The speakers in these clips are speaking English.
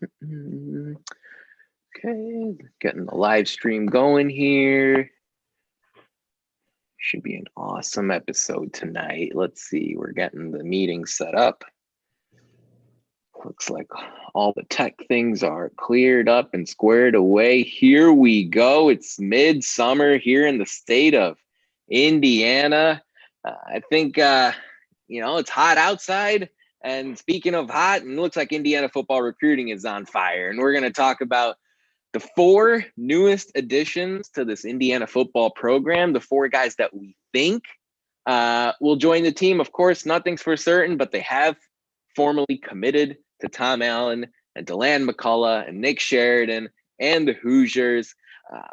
Okay, getting the live stream going here. Should be an awesome episode tonight. Let's see, we're getting the meeting set up. Looks like all the tech things are cleared up and squared away. Here we go. It's midsummer here in the state of Indiana. I think, it's hot outside. And speaking of hot, and it looks like Indiana football recruiting is on fire. And we're going to talk about the 4 newest additions to this Indiana football program, the 4 guys that we think will join the team. Of course, nothing's for certain, but they have formally committed to Tom Allen and DeLand McCullough and Nick Sheridan and the Hoosiers.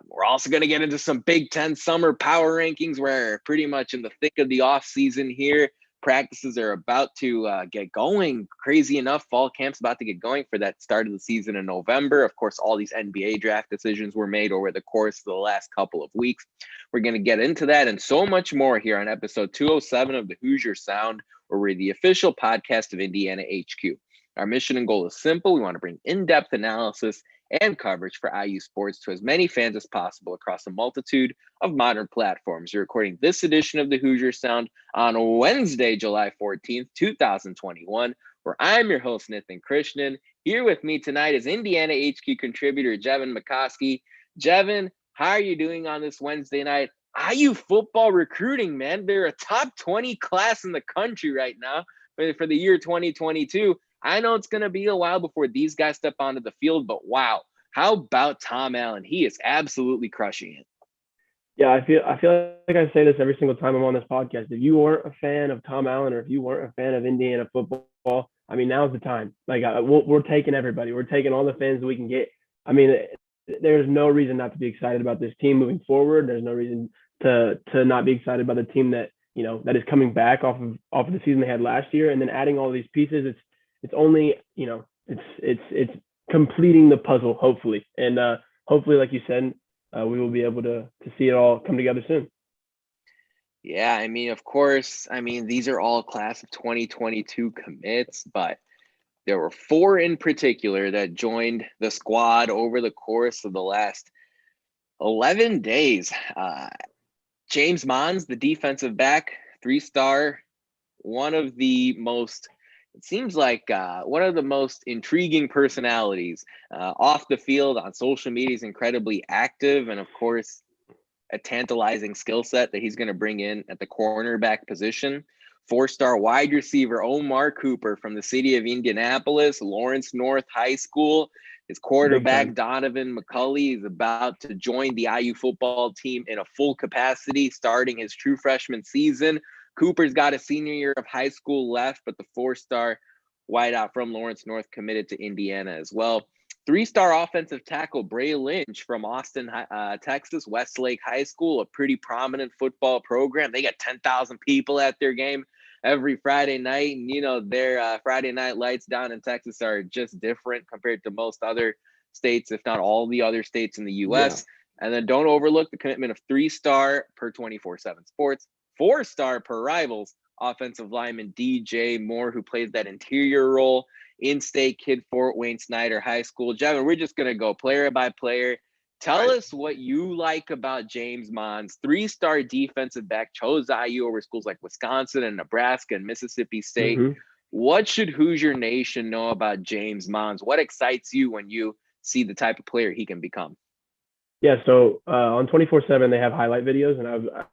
We're also going to get into some Big Ten summer power rankings. We're pretty much in the thick of the offseason here. Practices are about to get going. Crazy enough, fall camp's about to get going for that start of the season in November. Of course, all these NBA draft decisions were made over the course of the last couple of weeks. We're going to get into that and so much more here on episode 207 of the Hoosier Sound, where we're the official podcast of Indiana HQ. Our mission and goal is simple. We want to bring in-depth analysis and coverage for IU sports to as many fans as possible across a multitude of modern platforms. We're recording this edition of the Hoosier Sound on Wednesday, July 14th, 2021, where I'm your host, Nathan Krishnan. Here with me tonight is Indiana HQ contributor Jevin McCoskey. Jevin, how are you doing on this Wednesday night? IU football recruiting, man. They're a top 20 class in the country right now for the year 2022. I know it's going to be a while before these guys step onto the field, but wow, how about Tom Allen? He is absolutely crushing it. Yeah, I feel like I say this every single time I'm on this podcast. If you weren't a fan of Tom Allen or if you weren't a fan of Indiana football, I mean, now's the time. Like, we're taking everybody. We're taking all the fans that we can get. I mean, there's no reason not to be excited about this team moving forward. There's no reason to not be excited about the team that is coming back off of the season they had last year, and then adding all these pieces. It's only, it's completing the puzzle, hopefully. And hopefully, like you said, we will be able to see it all come together soon. Yeah, I mean, of course, these are all class of 2022 commits, but there were 4 in particular that joined the squad over the course of the last 11 days. James Mons, the defensive back, 3-star, one of the most intriguing personalities off the field. On social media is incredibly active, and of course a tantalizing skill set that he's going to bring in at the cornerback position. 4-star wide receiver Omar Cooper from the city of Indianapolis, Lawrence North High School. His quarterback Donovan Mccully is about to join the IU football team in a full capacity, starting his true freshman season. Cooper's got a senior year of high school left, but the 4-star wideout from Lawrence North committed to Indiana as well. 3-star offensive tackle Braylon Lynch from Austin, Texas, Westlake High School, a pretty prominent football program. They got 10,000 people at their game every Friday night. And, their Friday night lights down in Texas are just different compared to most other states, if not all the other states in the U.S. Yeah. And then don't overlook the commitment of 3-star per 24/7 Sports. 4-star per Rivals offensive lineman DJ Moore, who plays that interior role, in-state kid, Fort Wayne Snyder High School. Jevin, we're just going to go player by player. Tell us what you like about James Mons, 3-star defensive back, chose IU over schools like Wisconsin and Nebraska and Mississippi State. Mm-hmm. What should Hoosier Nation know about James Mons? What excites you when you see the type of player he can become? Yeah, so on 24/7, they have highlight videos, and I've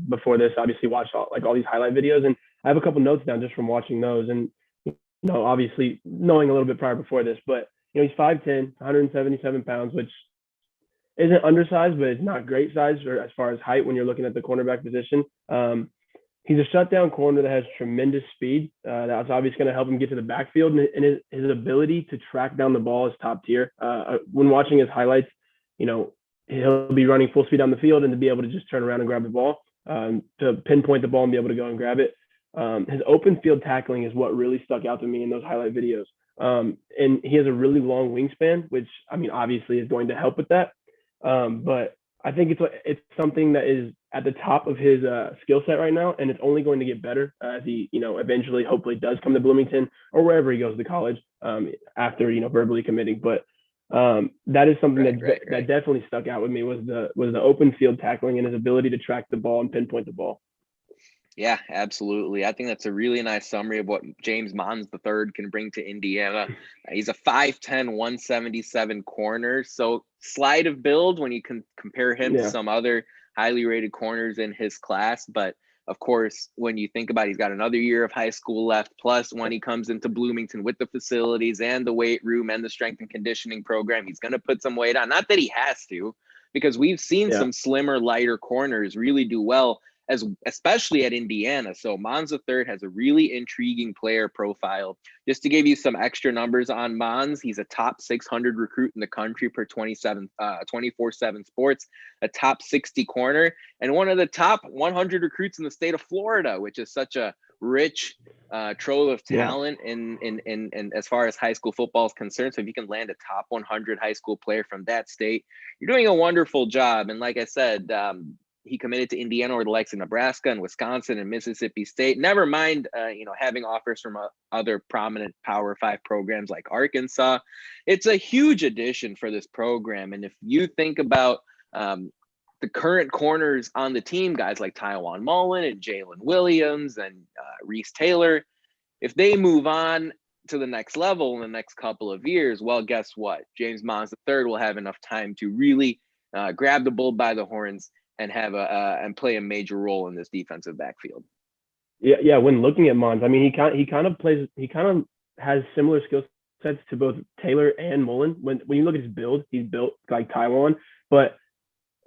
before this obviously watched all these highlight videos, and I have a couple notes down just from watching those, and obviously knowing a little bit prior before this, but he's 5'10", 177 pounds, which isn't undersized, but it's not great size as far as height when you're looking at the cornerback position. He's a shutdown corner that has tremendous speed. That's obviously going to help him get to the backfield, and his ability to track down the ball is top tier. When watching his highlights, he'll be running full speed down the field, and to be able to just turn around and grab the ball, to pinpoint the ball and be able to go and grab it. His open field tackling is what really stuck out to me in those highlight videos. And he has a really long wingspan, which obviously is going to help with that. But I think it's something that is at the top of his skill set right now, and it's only going to get better as he, eventually, hopefully, does come to Bloomington or wherever he goes to college after verbally committing. But that is something that definitely stuck out with me was the open field tackling and his ability to track the ball and pinpoint the ball. Yeah, absolutely. I think that's a really nice summary of what James Mons III can bring to Indiana. He's a 5'10", 177 corner. So slight of build when you can compare him to some other highly rated corners in his class. But of course, when you think about it, he's got another year of high school left. Plus, when he comes into Bloomington with the facilities and the weight room and the strength and conditioning program, he's going to put some weight on. Not that he has to, because we've seen some slimmer, lighter corners really do well, especially at Indiana. So Mons III has a really intriguing player profile. Just to give you some extra numbers on Mons, he's a top 600 recruit in the country per 24/7 Sports, a top 60 corner, and one of the top 100 recruits in the state of Florida, which is such a rich trove of talent in as far as high school football is concerned. So if you can land a top 100 high school player from that state, you're doing a wonderful job. And like I said, he committed to Indiana or the likes of Nebraska and Wisconsin and Mississippi State. Never mind, having offers from other prominent Power 5 programs like Arkansas. It's a huge addition for this program. And if you think about the current corners on the team, guys like Taiwan Mullen and Jalen Williams and Reese Taylor, if they move on to the next level in the next couple of years, well, guess what? James Mons III will have enough time to really grab the bull by the horns and have and play a major role in this defensive backfield. Yeah. When looking at Mons, I mean, he kind of has similar skill sets to both Taylor and Mullen. When you look at his build, he's built like Taiwan. But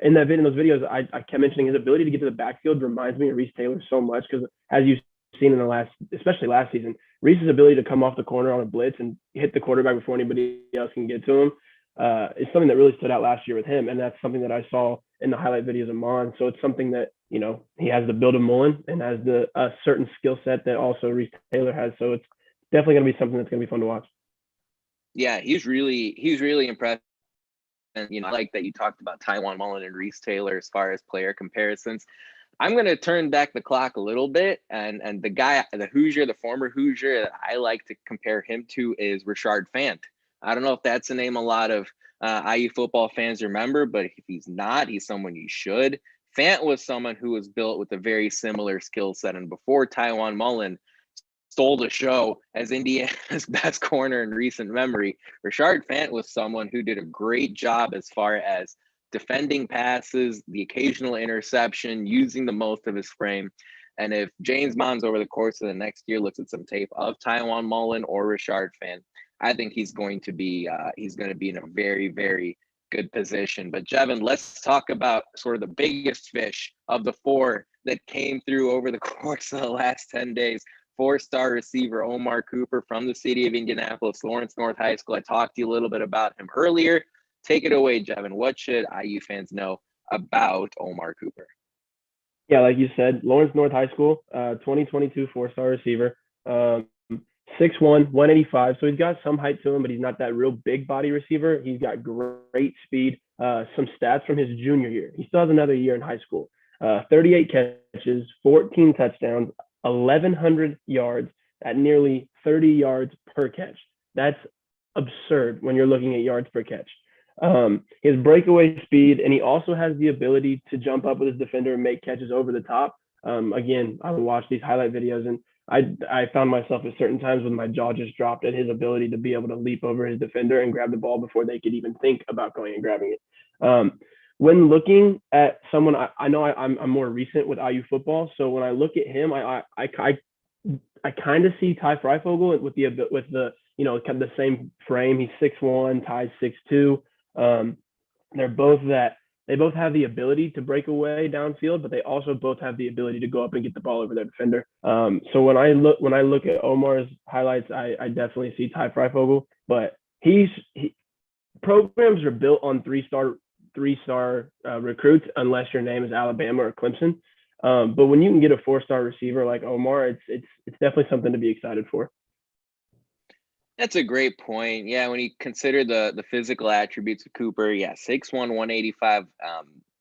in those videos, I kept mentioning his ability to get to the backfield reminds me of Reese Taylor so much, because as you've seen especially last season, Reese's ability to come off the corner on a blitz and hit the quarterback before anybody else can get to him is something that really stood out last year with him, and that's something that I saw in the highlight videos of Mons. So it's something that he has the build of Mullen and has a certain skill set that also Reese Taylor has. So it's definitely going to be something that's going to be fun to watch. Yeah, he's really impressive. And I like that you talked about Taiwan Mullen and Reese Taylor as far as player comparisons. I'm going to turn back the clock a little bit, and the former Hoosier that I like to compare him to is Richard Fant. I don't know if that's a name a lot of IU football fans remember, but if he's not, he's someone you should. Fant was someone who was built with a very similar skill set, and before Taiwan Mullen stole the show as Indiana's best corner in recent memory, Richard Fant was someone who did a great job as far as defending passes, the occasional interception, using the most of his frame. And if James Mons over the course of the next year looks at some tape of Taiwan Mullen or Richard Fant, I think he's going to be in a very, very good position. But Jevin, let's talk about sort of the biggest fish of the four that came through over the course of the last 10 days. 4-star receiver Omar Cooper from the city of Indianapolis, Lawrence North High School. I talked to you a little bit about him earlier. Take it away, Jevin. What should IU fans know about Omar Cooper? Yeah, like you said, Lawrence North High School, 2022 4-star receiver, 6'1", 185. So he's got some height to him, but he's not that real big body receiver. He's got great speed. Some stats from his junior year. He still has another year in high school. 38 catches, 14 touchdowns, 1,100 yards at nearly 30 yards per catch. That's absurd when you're looking at yards per catch. His breakaway speed, and he also has the ability to jump up with his defender and make catches over the top. Again, I would watch these highlight videos, and I found myself at certain times when my jaw just dropped at his ability to be able to leap over his defender and grab the ball before they could even think about going and grabbing it. When looking at someone, I know I'm more recent with IU football, so when I look at him, I kind of see Ty Freifogel with the kind of the same frame. He's 6'1", Ty's 6'2". They both have the ability to break away downfield, but they also both have the ability to go up and get the ball over their defender. So when I look at Omar's highlights, I definitely see Ty Freifogel, but programs are built on three-star recruits unless your name is Alabama or Clemson. But when you can get a 4-star receiver like Omar, it's definitely something to be excited for. That's a great point. Yeah, when you consider the physical attributes of Cooper, 6'1", 185,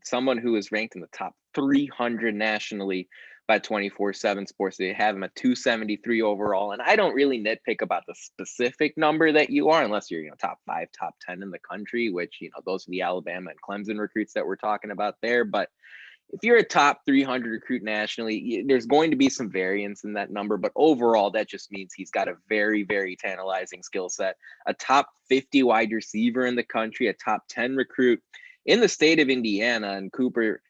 someone who is ranked in the top 300 nationally by 24/7 Sports. They have him at 273 overall. And I don't really nitpick about the specific number that you are, unless you're, top 5, top 10 in the country, which, those are the Alabama and Clemson recruits that we're talking about there. But if you're a top 300 recruit nationally, there's going to be some variance in that number. But overall, that just means he's got a very, very tantalizing skill set. A top 50 wide receiver in the country, a top 10 recruit in the state of Indiana. And Cooper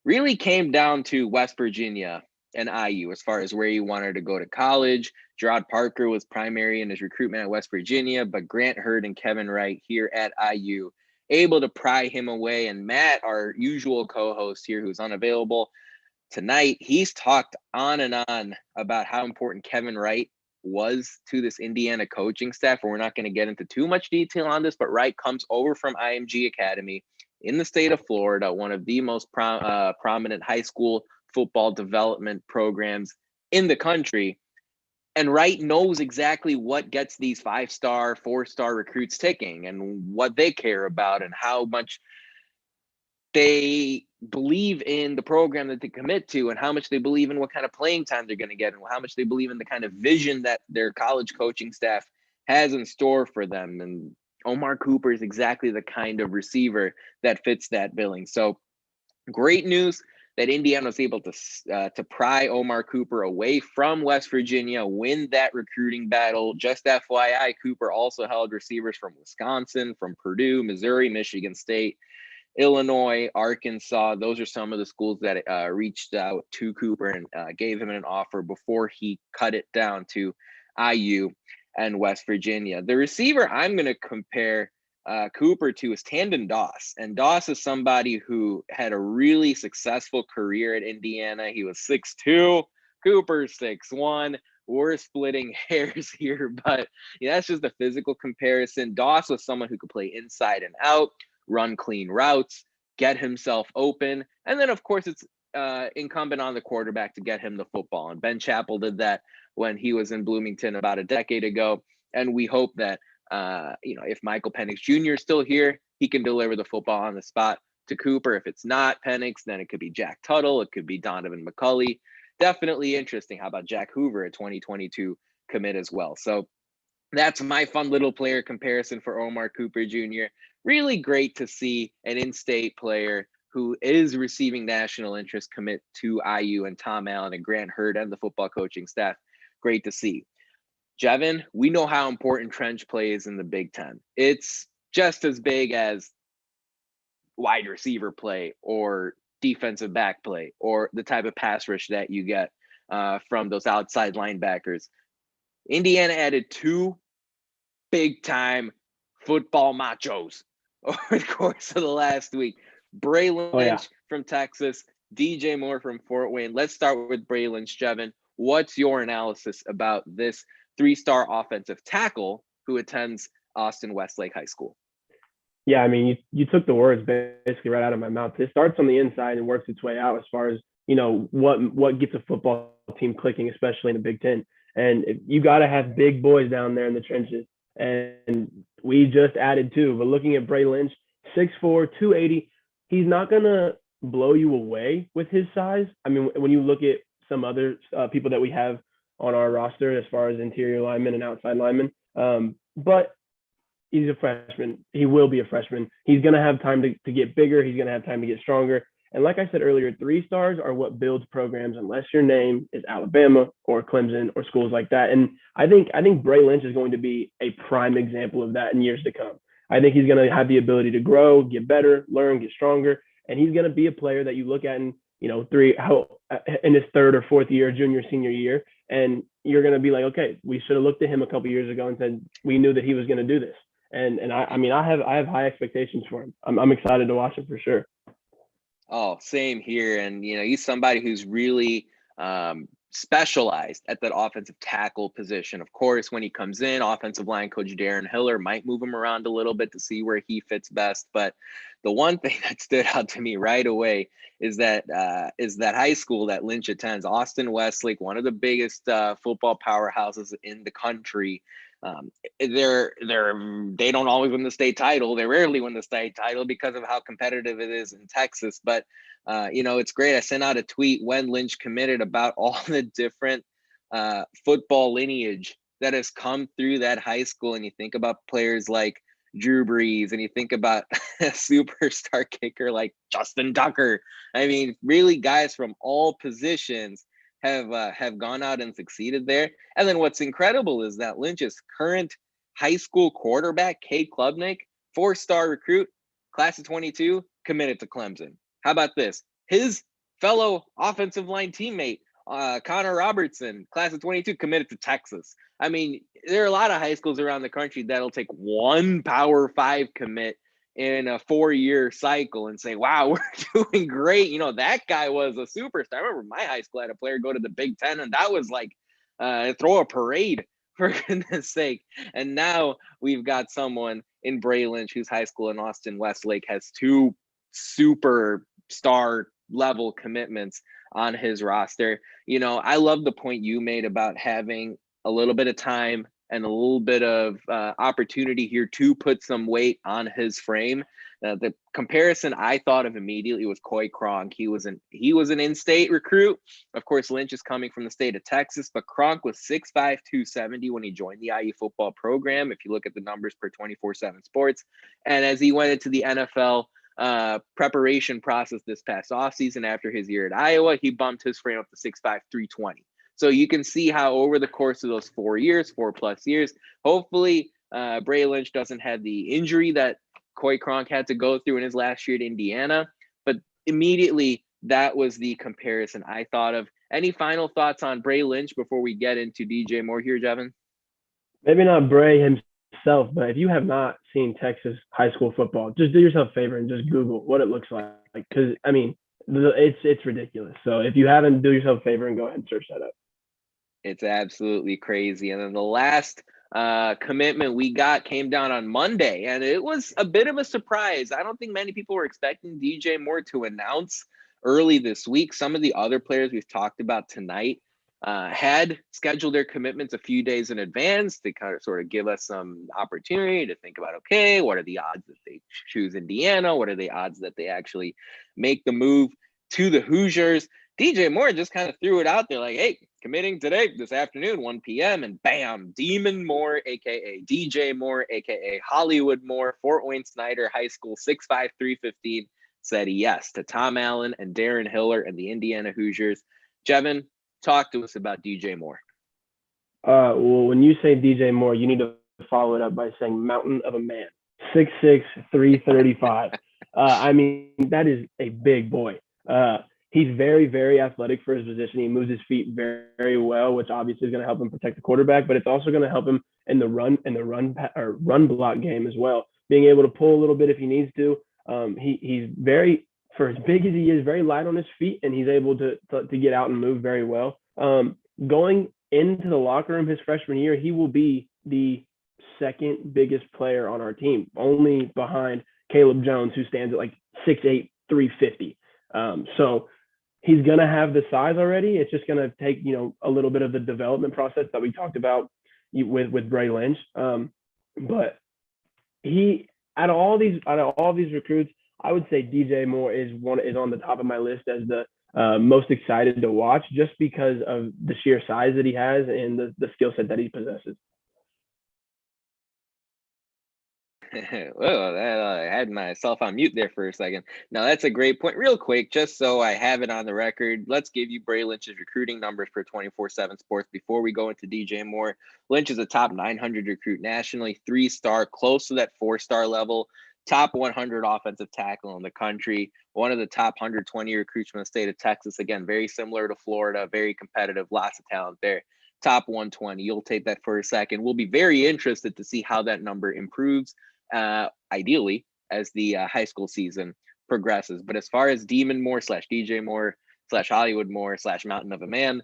really came down to West Virginia and IU as far as where he wanted to go to college. Gerard Parker was primary in his recruitment at West Virginia, but Grant Hurd and Kevin Wright here at IU able to pry him away. And Matt, our usual co-host here who's unavailable tonight, he's talked on and on about how important Kevin Wright was to this Indiana coaching staff. We're not going to get into too much detail on this, but Wright comes over from IMG Academy in the state of Florida, one of the most prominent high school football development programs in the country. And Wright knows exactly what gets these 5-star, 4-star recruits ticking and what they care about and how much they believe in the program that they commit to and how much they believe in what kind of playing time they're going to get and how much they believe in the kind of vision that their college coaching staff has in store for them. And Omar Cooper is exactly the kind of receiver that fits that billing. So great news that Indiana was able to pry Omar Cooper away from West Virginia, win that recruiting battle. Just FYI, Cooper also held receivers from Wisconsin, from Purdue, Missouri, Michigan State, Illinois, Arkansas. Those are some of the schools that reached out to Cooper and gave him an offer before he cut it down to IU and West Virginia. The receiver I'm going to compare Cooper to is Tandon Doss. And Doss is somebody who had a really successful career at Indiana. He was 6'2", Cooper 6'1". We're splitting hairs here, but that's just a physical comparison. Doss was someone who could play inside and out, run clean routes, get himself open. And then, of course, it's incumbent on the quarterback to get him the football. And Ben Chappell did that when he was in Bloomington about a decade ago. And we hope that, if Michael Penix Jr. is still here, he can deliver the football on the spot to Cooper. If it's not Penix, then it could be Jack Tuttle. It could be Donovan McCully. Definitely interesting. How about Jack Hoover, a 2022 commit as well? So that's my fun little player comparison for Omar Cooper Jr. Really great to see an in-state player who is receiving national interest commit to IU, and Tom Allen and Grant Hurd and the football coaching staff. Great to see. Jevin, we know how important trench play is in the Big Ten. It's just as big as wide receiver play or defensive back play or the type of pass rush that you get from those outside linebackers. Indiana added 2 big-time football machos over the course of the last week. Braylon Lynch from Texas, DJ Moore from Fort Wayne. Let's start with Braylon Lynch, Jevin. What's your analysis about this 3-star offensive tackle who attends Austin Westlake High School? Yeah, I mean, you took the words basically right out of my mouth. It starts on the inside and works its way out as far as, what gets a football team clicking, especially in the Big Ten. And you got to have big boys down there in the trenches. And we just added 2. But looking at Bray Lynch, 6'4", 280, he's not going to blow you away with his size. I mean, when you look at some other people that we have on our roster as far as interior linemen and outside linemen, but he's a freshman. He will be a freshman. He's going to have time to get bigger. He's going to have time to get stronger. And like I said earlier, 3 stars are what builds programs unless your name is Alabama or Clemson or schools like that. And I think Bray Lynch is going to be a prime example of that in years to come. I think he's going to have the ability to grow, get better, learn, get stronger. And he's going to be a player that you look at in his 3rd or 4th year, junior, senior year. And you're going to be like, okay, we should have looked at him a couple years ago and said, we knew that he was going to do this. And I have high expectations for him. I'm excited to watch him for sure. Oh, same here. And, he's somebody who's really specialized at that offensive tackle position. Of course, when he comes in, offensive line coach Darren Hiller might move him around a little bit to see where he fits best. But the one thing that stood out to me right away is that high school that Lynch attends, Austin Westlake, one of the biggest football powerhouses in the country. They don't always win the state title. They rarely win the state title because of how competitive it is in Texas. But it's great. I sent out a tweet when Lynch committed about all the different football lineage that has come through that high school. And you think about players like Drew Brees, and you think about a superstar kicker like Justin Tucker. I mean, really, guys from all positions have gone out and succeeded there. And then what's incredible is that Lynch's current high school quarterback, Cade Klubnik, 4-star recruit, class of 22, committed to Clemson. How about this? His fellow offensive line teammate, Connor Robertson, class of 22, committed to Texas. I mean, there are a lot of high schools around the country that'll take one Power 5 commit in a 4-year cycle and say, wow, we're doing great. That guy was a superstar. I remember my high school had a player go to the Big Ten, and that was like throw a parade, for goodness sake. And now we've got someone in Braylon Lynch, whose high school in Austin Westlake has 2 superstar level commitments on his roster. I love the point you made about having a little bit of time and a little bit of opportunity here to put some weight on his frame. The comparison I thought of immediately was Coy Cronk. He was an in-state recruit. Of course, Lynch is coming from the state of Texas, but Cronk was 6'5", 270 when he joined the IU football program, if you look at the numbers per 24/7 Sports. And as he went into the NFL preparation process this past offseason after his year at Iowa, he bumped his frame up to 6'5", 320. So you can see how over the course of those 4 plus years, hopefully Bray Lynch doesn't have the injury that Coy Cronk had to go through in his last year at Indiana. But immediately, that was the comparison I thought of. Any final thoughts on Bray Lynch before we get into DJ Moore here, Jevin? Maybe not Bray himself, but if you have not seen Texas high school football, just do yourself a favor and just Google what it looks like. Because, I mean, it's ridiculous. So if you haven't, do yourself a favor and go ahead and search that up. It's absolutely crazy. And then the last commitment we got came down on Monday, and it was a bit of a surprise. I don't think many people were expecting DJ Moore to announce early this week. Some of the other players we've talked about tonight had scheduled their commitments a few days in advance to kind of sort of give us some opportunity to think about, okay, what are the odds that they choose Indiana? What are the odds that they actually make the move to the Hoosiers? DJ Moore just kind of threw it out there like, hey, committing today, this afternoon, 1 p.m. And bam, Demon Moore, a.k.a. DJ Moore, a.k.a. Hollywood Moore, Fort Wayne Snyder High School, 6'5", 315, said yes to Tom Allen and Darren Hiller and the Indiana Hoosiers. Jevin, talk to us about DJ Moore. Well, when you say DJ Moore, you need to follow it up by saying mountain of a man, 6'6", 335. I mean, that is a big boy. He's very, very athletic for his position. He moves his feet very, very well, which obviously is going to help him protect the quarterback, but it's also going to help him in the run block game as well, being able to pull a little bit if he needs to. He's very, for as big as he is, very light on his feet, and he's able to get out and move very well. Going into the locker room his freshman year, he will be the second biggest player on our team, only behind Caleb Jones, who stands at like 6'8", 350. So he's going to have the size already. It's just going to take, a little bit of the development process that we talked about with Bray Lynch. But he, out of all these recruits, I would say DJ Moore is on the top of my list as the most excited to watch, just because of the sheer size that he has and the skill set that he possesses. Well, I had myself on mute there for a second. Now, that's a great point. Real quick, just so I have it on the record, let's give you Bray Lynch's recruiting numbers for 24/7 Sports before we go into DJ Moore. Lynch is a top 900 recruit nationally, 3-star, close to that 4-star level, top 100 offensive tackle in the country, one of the top 120 recruits from the state of Texas. Again, very similar to Florida, very competitive, lots of talent there. Top 120. You'll take that for a second. We'll be very interested to see how that number improves, ideally, as the high school season progresses. But as far as Demon Moore / DJ Moore / Hollywood Moore / Mountain of a Man,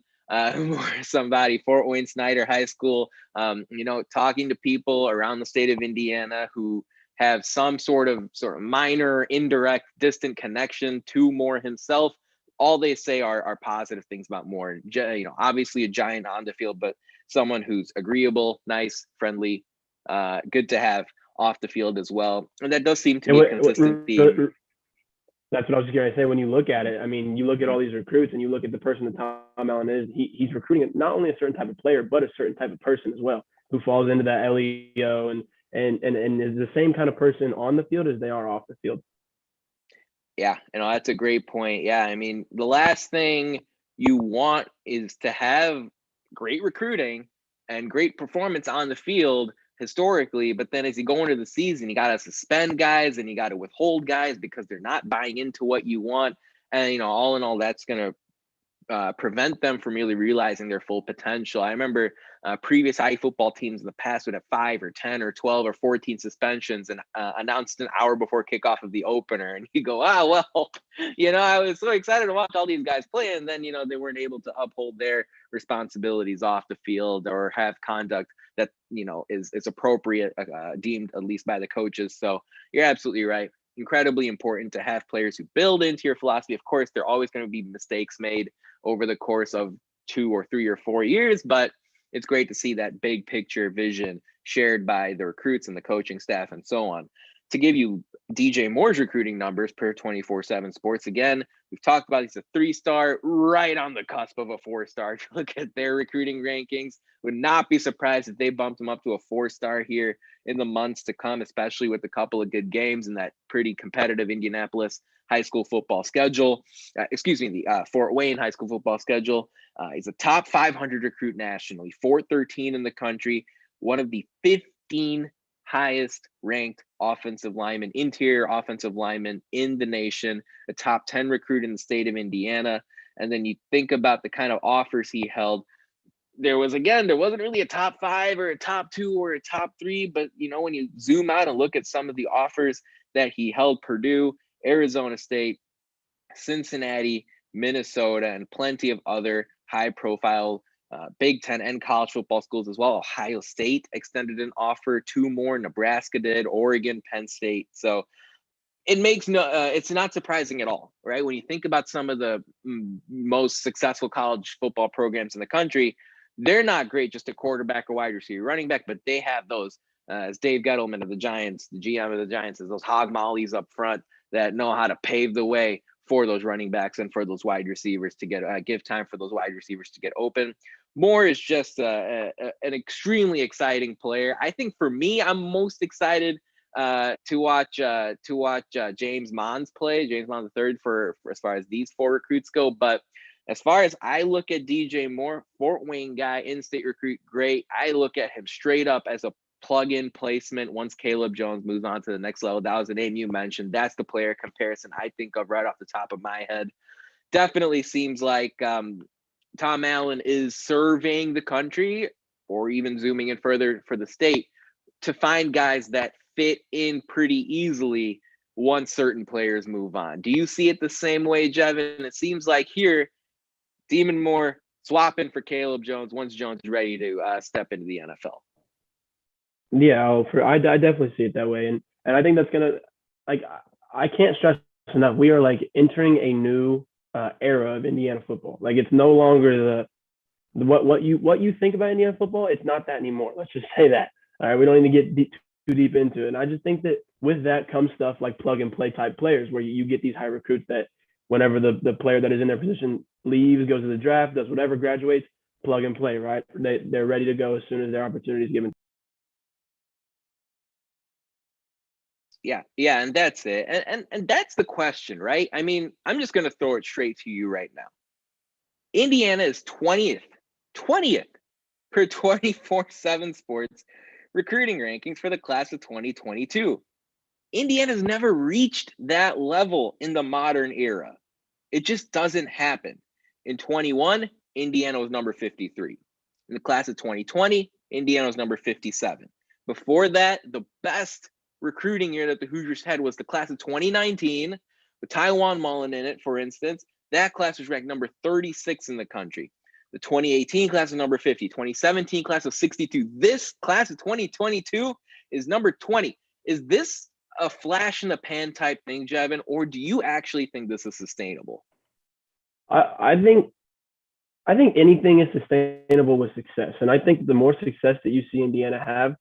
somebody, Fort Wayne Snyder High School, talking to people around the state of Indiana who have some sort of minor, indirect, distant connection to Moore himself, all they say are positive things about Moore. Obviously a giant on the field, but someone who's agreeable, nice, friendly, good to have off the field as well. And that does seem to be a consistent theme. That's what I was just going to say. When you look at it, I mean, you look at all these recruits and you look at the person that Tom Allen is, he's recruiting not only a certain type of player, but a certain type of person as well, who falls into that LEO and is the same kind of person on the field as they are off the field. Yeah, that's a great point. Yeah, I mean, the last thing you want is to have great recruiting and great performance on the field historically, but then as you go into the season, you got to suspend guys and you got to withhold guys because they're not buying into what you want. And, all in all, that's going to prevent them from really realizing their full potential. I remember previous high football teams in the past would have 5 or 10 or 12 or 14 suspensions and announced an hour before kickoff of the opener. And you go, well, I was so excited to watch all these guys play. And then, they weren't able to uphold their responsibilities off the field or have conduct that, is appropriate, deemed at least by the coaches. So you're absolutely right. Incredibly important to have players who build into your philosophy. Of course, there are always going to be mistakes made over the course of 2 or 3 or 4 years, but it's great to see that big picture vision shared by the recruits and the coaching staff and so on. To give you DJ Moore's recruiting numbers per 24/7 Sports, again, we've talked about he's a 3-star, right on the cusp of a 4-star. If you look at their recruiting rankings, would not be surprised if they bumped him up to a 4-star here in the months to come, especially with a couple of good games in that pretty competitive Indianapolis high school football schedule. The Fort Wayne high school football schedule. He's a top 500 recruit nationally, 413 in the country, one of the 15 highest ranked interior offensive linemen in the nation, a top 10 recruit in the state of Indiana. And then you think about the kind of offers he held. There wasn't really a top 5 or a top 2 or a top 3, but when you zoom out and look at some of the offers that he held, Purdue, Arizona State, Cincinnati, Minnesota, and plenty of other high-profile Big Ten and college football schools as well. Ohio State extended an offer, 2 more. Nebraska did, Oregon, Penn State. So it makes it's not surprising at all, right? When you think about some of the most successful college football programs in the country, they're not great just a quarterback or wide receiver, running back, but they have those, as Dave Gettleman of the Giants, the GM of the Giants, is those hog mollies up front that know how to pave the way for those running backs and for those wide receivers to get give time for those wide receivers to get open. Moore is just an extremely exciting player. I think for me, I'm most excited to watch James Mons play, James Mons III for as far as these 4 recruits go. But as far as I look at DJ Moore, Fort Wayne guy, in-state recruit, great. I look at him straight up as a plug-in placement once Caleb Jones moves on to the next level. That was the name you mentioned. That's the player comparison I think of right off the top of my head. Definitely seems like Tom Allen is surveying the country, or even zooming in further for the state, to find guys that fit in pretty easily once certain players move on. Do you see it the same way, Jevin? It seems like here, Demon Moore swapping for Caleb Jones once Jones is ready to step into the NFL. Yeah, I definitely see it that way, and I think that's gonna, I can't stress enough. We are entering a new era of Indiana football. It's no longer the what you think about Indiana football. It's not that anymore. Let's just say that. All right, we don't need to get too deep into it. And I just think that with that comes stuff like plug and play type players, where you get these high recruits that whenever the player that is in their position leaves, goes to the draft, does whatever, graduates, plug and play. Right, they're ready to go as soon as their opportunity is given. Yeah, and that's it. And that's the question, right? I mean, I'm just going to throw it straight to you right now. Indiana is 20th per 24/7 Sports recruiting rankings for the class of 2022. Indiana's never reached that level in the modern era. It just doesn't happen. In 21, Indiana was number 53. In the class of 2020, Indiana was number 57. Before that, the best recruiting year that the Hoosiers had was the class of 2019, with Taiwan Mullen in it, for instance. That class was ranked number 36 in the country. The 2018 class was number 50, 2017 class of 62. This class of 2022 is number 20. Is this a flash in the pan type thing, Jevin, or do you actually think this is sustainable? I think I think anything is sustainable with success. And I think the more success that you see Indiana have,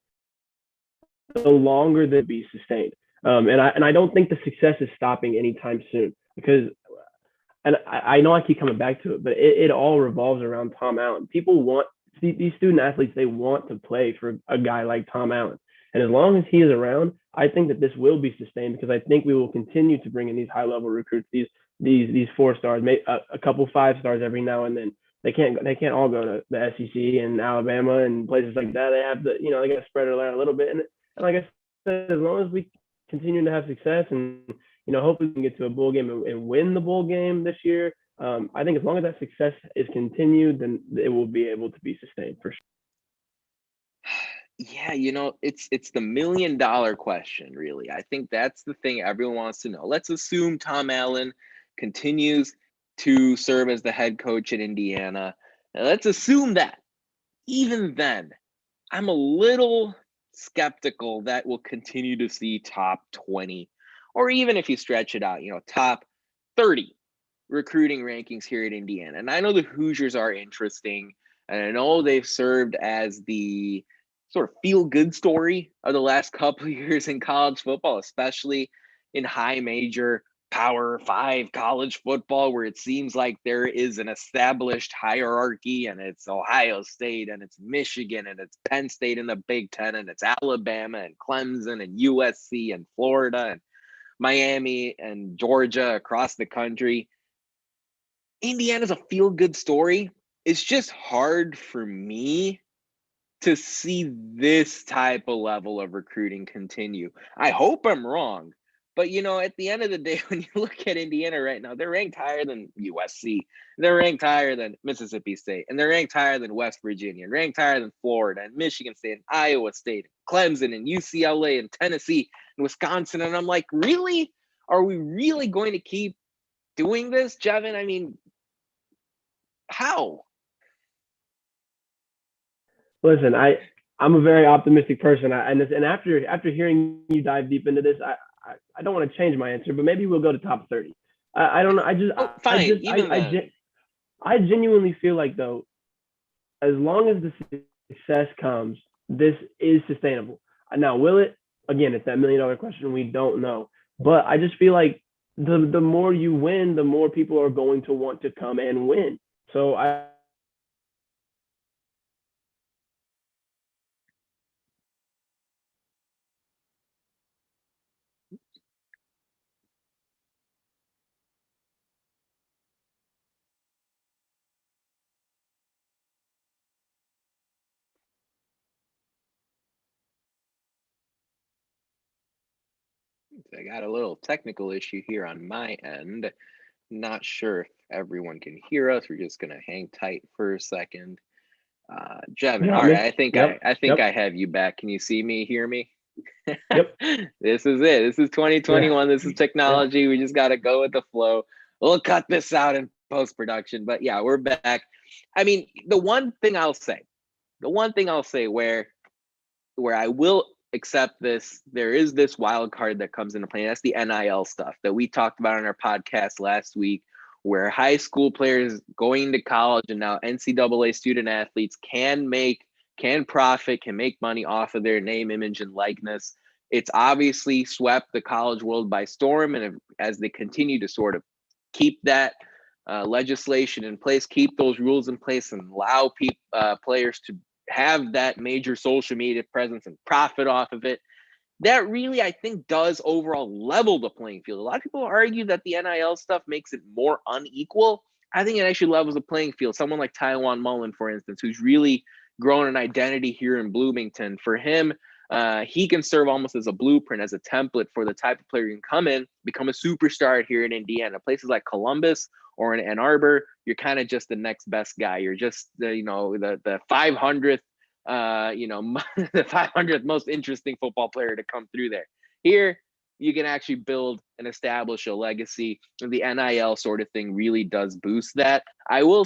the longer that be sustained. And I don't think the success is stopping anytime soon because, and I know I keep coming back to it, but it all revolves around Tom Allen. People want these student athletes, they want to play for a guy like Tom Allen. And as long as he is around, I think that this will be sustained because I think we will continue to bring in these high level recruits, these 4 stars, a couple 5 stars every now and then. They can't all go to the SEC and Alabama and places like that. They have they got to spread it around a little bit. And like I said, as long as we continue to have success and hopefully we can get to a bowl game and win the bowl game this year. I think as long as that success is continued, then it will be able to be sustained for sure. Yeah, it's the $1 million question, really. I think that's the thing everyone wants to know. Let's assume Tom Allen continues to serve as the head coach at Indiana. Now, let's assume that. Even then, I'm a little skeptical that we'll continue to see top 20, or even if you stretch it out, top 30 recruiting rankings here at Indiana. And I know the Hoosiers are interesting, and I know they've served as the sort of feel-good story of the last couple of years in college football, especially in high major Power 5 college football, where it seems like there is an established hierarchy, and it's Ohio State, and it's Michigan, and it's Penn State in the Big Ten, and it's Alabama, and Clemson, and USC, and Florida, and Miami, and Georgia across the country. Indiana's a feel-good story. It's just hard for me to see this type of level of recruiting continue. I hope I'm wrong, but at the end of the day, when you look at Indiana right now, they're ranked higher than USC, they're ranked higher than Mississippi State, and they're ranked higher than West Virginia, and ranked higher than Florida, and Michigan State, and Iowa State, and Clemson, and UCLA, and Tennessee, and Wisconsin. And I'm like, really? Are we really going to keep doing this, Jevin? I mean, how? Listen, I'm a very optimistic person, and after hearing you dive deep into this, I don't want to change my answer, but maybe we'll go to top 30. I don't know. I genuinely feel like, though, as long as the success comes, this is sustainable. Now, will it? Again, it's that $1 million question. We don't know, but I just feel like the more you win, the more people are going to want to come and win. So I got a little technical issue here on my end. Not sure if everyone can hear us. We're just gonna hang tight for a second. Jevin, all right. I think I have you back. Can you see me, hear me? Yep. This is it. This is 2021. This is technology. We just got to go with the flow. We'll cut this out in post-production, but yeah, we're back. I mean, the one thing I'll say where I will accept this, there is this wild card that comes into play. That's the NIL stuff that we talked about on our podcast last week, where high school players going to college and now NCAA student athletes can profit, can make money off of their name, image, and likeness. It's obviously swept the college world by storm. And as they continue to sort of keep that legislation in place, keep those rules in place, and allow players to have that major social media presence and profit off of it, that really, I think, does overall level the playing field. A lot of people argue that the NIL stuff makes it more unequal. I think it actually levels the playing field. Someone like Taiwan Mullen, for instance, who's really grown an identity here in Bloomington. For him, he can serve almost as a blueprint, as a template for the type of player you can come in, become a superstar here in Indiana. Places like Columbus or in Ann Arbor, you're kind of just the next best guy. You're just the 500th, the 500th most interesting football player to come through there. Here, you can actually build and establish a legacy, and the NIL sort of thing really does boost that. I will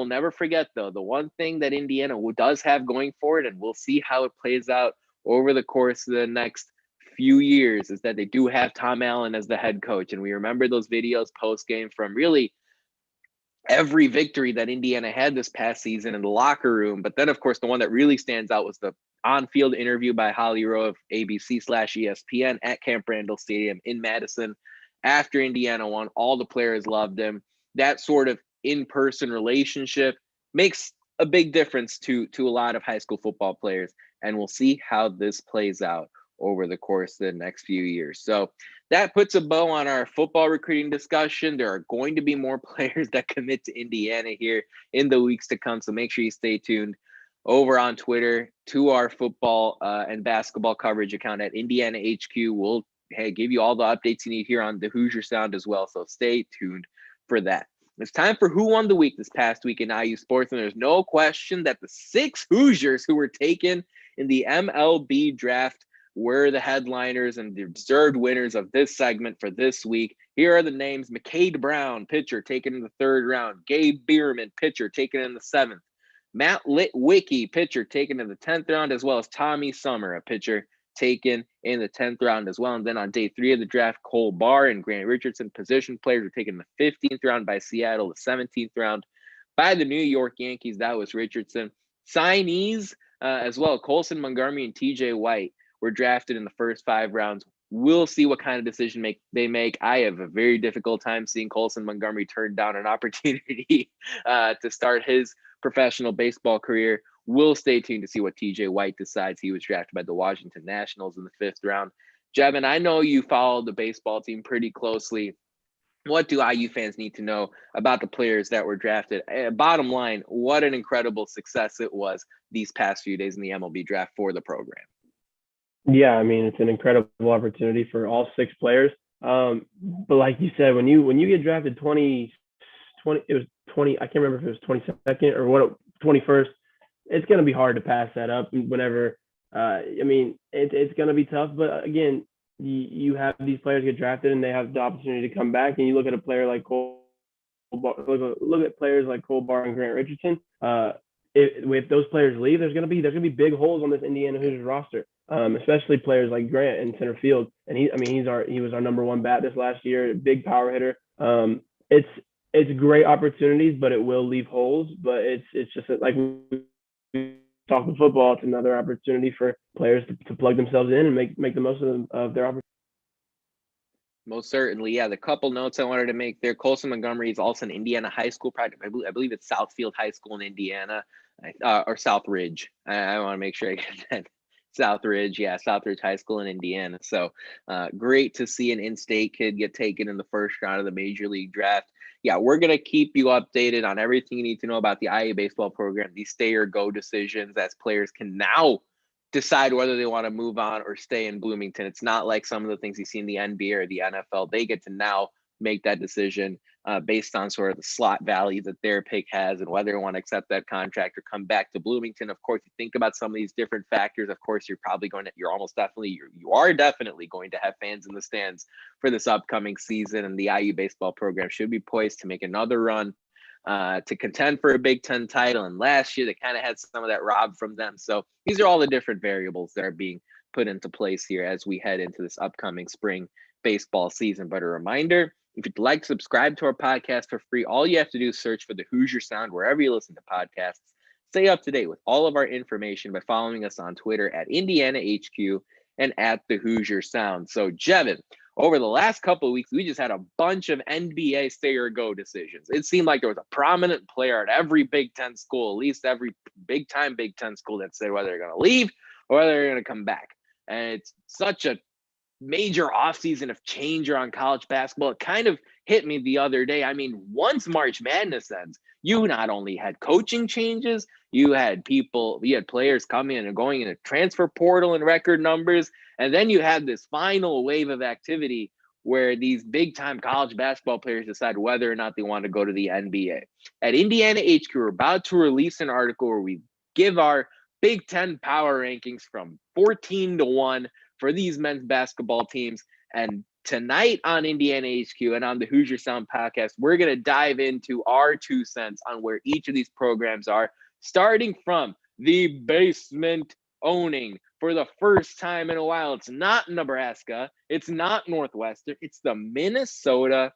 never forget, though, the one thing that Indiana does have going for it, and we'll see how it plays out over the course of the next few years, is that they do have Tom Allen as the head coach. And we remember those videos post-game from really every victory that Indiana had this past season in the locker room. But then, of course, the one that really stands out was the on-field interview by Holly Rowe of ABC/ESPN at Camp Randall Stadium in Madison after Indiana won. All the players loved him. That sort of in-person relationship makes a big difference to a lot of high school football players, and we'll see how this plays out over the course of the next few years. So that puts a bow on our football recruiting discussion. There are going to be more players that commit to Indiana here in the weeks to come, so make sure you stay tuned over on Twitter to our football and basketball coverage account at Indiana HQ. We'll give you all the updates you need here on the Hoosier Sound as well, so stay tuned for that. It's time for Who Won the Week this past week in IU sports, and there's no question that the 6 Hoosiers who were taken in the MLB draft were the headliners and the deserved winners of this segment for this week. Here are the names: McCade Brown, pitcher, taken in the 3rd round. Gabe Bierman, pitcher, taken in the 7th. Matt Litwicki, pitcher, taken in the 10th round, as well as Tommy Summer, a pitcher, taken in the 10th round as well. And then on day 3 of the draft, Cole Barr and Grant Richardson, position players, were taken in the 15th round by Seattle, the 17th round by the New York Yankees. That was Richardson. Signees as well, Colson Montgomery and TJ White were drafted in the first 5 rounds. We'll see what kind of decision they make. I have a very difficult time seeing Colson Montgomery turn down an opportunity to start his professional baseball career. We'll stay tuned to see what TJ White decides. He was drafted by the Washington Nationals in the 5th round. Jevin, I know you followed the baseball team pretty closely. What do IU fans need to know about the players that were drafted? Bottom line, what an incredible success it was these past few days in the MLB draft for the program. Yeah, I mean, it's an incredible opportunity for all 6 players. But like you said, when you get drafted 20, it was 20, I can't remember if it was 22nd or what, 21st, it's going to be hard to pass that up whenever, I mean, it's going to be tough. But again, you have these players get drafted and they have the opportunity to come back. And you look at a player like look at players like Cole Barr and Grant Richardson. If those players leave, there's going to be big holes on this Indiana Hoosiers roster. Especially players like Grant in center field, and he was our number 1 bat this last year, big power hitter. It's great opportunities, but it will leave holes. But it's just like we talk with football, it's another opportunity for players to plug themselves in and make the most of their opportunity. Most certainly, yeah. The couple notes I wanted to make there: Colson Montgomery is also an Indiana high school product. I believe it's Southfield High School in Indiana, or Southridge. I want to make sure I get that. Southridge High School in Indiana. So great to see an in-state kid get taken in the first round of the Major League Draft. Yeah, we're going to keep you updated on everything you need to know about the IU baseball program, these stay or go decisions, as players can now decide whether they want to move on or stay in Bloomington. It's not like some of the things you see in the NBA or the NFL. They get to now make that decision based on sort of the slot value that their pick has and whether they want to accept that contract or come back to Bloomington. Of course, you think about some of these different factors. Of course, you are definitely going to have fans in the stands for this upcoming season, and the IU baseball program should be poised to make another run to contend for a Big Ten title. And last year, they kind of had some of that robbed from them. So these are all the different variables that are being put into place here as we head into this upcoming spring baseball season. But a reminder, if you'd like to subscribe to our podcast for free, all you have to do is search for the Hoosier Sound wherever you listen to podcasts. Stay up to date with all of our information by following us on Twitter at Indiana HQ and at the Hoosier Sound. So, Jevin, over the last couple of weeks, we just had a bunch of NBA stay or go decisions. It seemed like there was a prominent player at every Big Ten school, at least every big-time Big Ten school, that said whether they're going to leave or whether they're going to come back. And it's such a major offseason of change around college basketball. It kind of hit me the other day. I mean, once March Madness ends, you not only had coaching changes, you had players coming in and going in a transfer portal in record numbers, and then you had this final wave of activity where these big-time college basketball players decide whether or not they want to go to the NBA. At Indiana HQ, we're about to release an article where we give our Big Ten power rankings from 14 to 1 for these men's basketball teams. And tonight on Indiana HQ and on the Hoosier Sound podcast, we're going to dive into our 2 cents on where each of these programs are, starting from the basement owning for the first time in a while. It's not Nebraska. It's not Northwestern. It's the Minnesota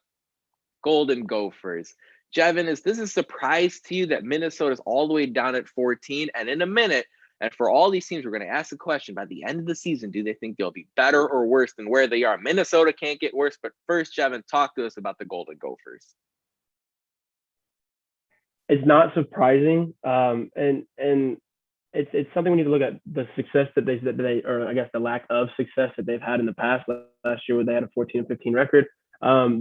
Golden Gophers. Jevin, is this a surprise to you that Minnesota's all the way down at 14? And in a minute, and for all these teams, we're going to ask the question, by the end of the season, do they think they'll be better or worse than where they are? Minnesota can't get worse. But first, Jevin, talk to us about the Golden Gophers. It's not surprising. And it's something we need to look at the success that they, or I guess the lack of success that they've had in the past. Last year, where they had a 14-15 record,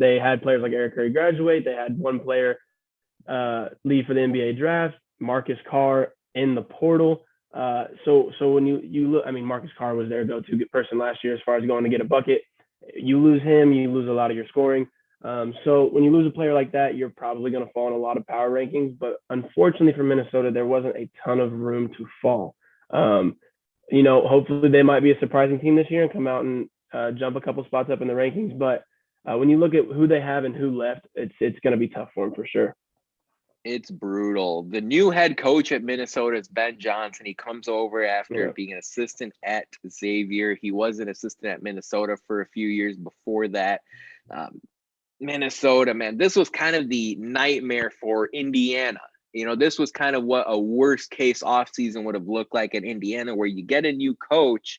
they had players like Eric Curry graduate. They had one player leave for the NBA draft. Marcus Carr in the portal. So when you look, I mean, Marcus Carr was their go-to person last year as far as going to get a bucket. You lose him, you lose a lot of your scoring. So when you lose a player like that, you're probably going to fall in a lot of power rankings. But unfortunately for Minnesota, there wasn't a ton of room to fall. Hopefully they might be a surprising team this year and come out and jump a couple spots up in the rankings. But when you look at who they have and who left, it's going to be tough for them for sure. It's brutal. The new head coach at Minnesota is Ben Johnson. He comes over after being an assistant at Xavier. He was an assistant at Minnesota for a few years before that. Minnesota, man, this was kind of the nightmare for Indiana. This was kind of what a worst case offseason would have looked like in Indiana, where you get a new coach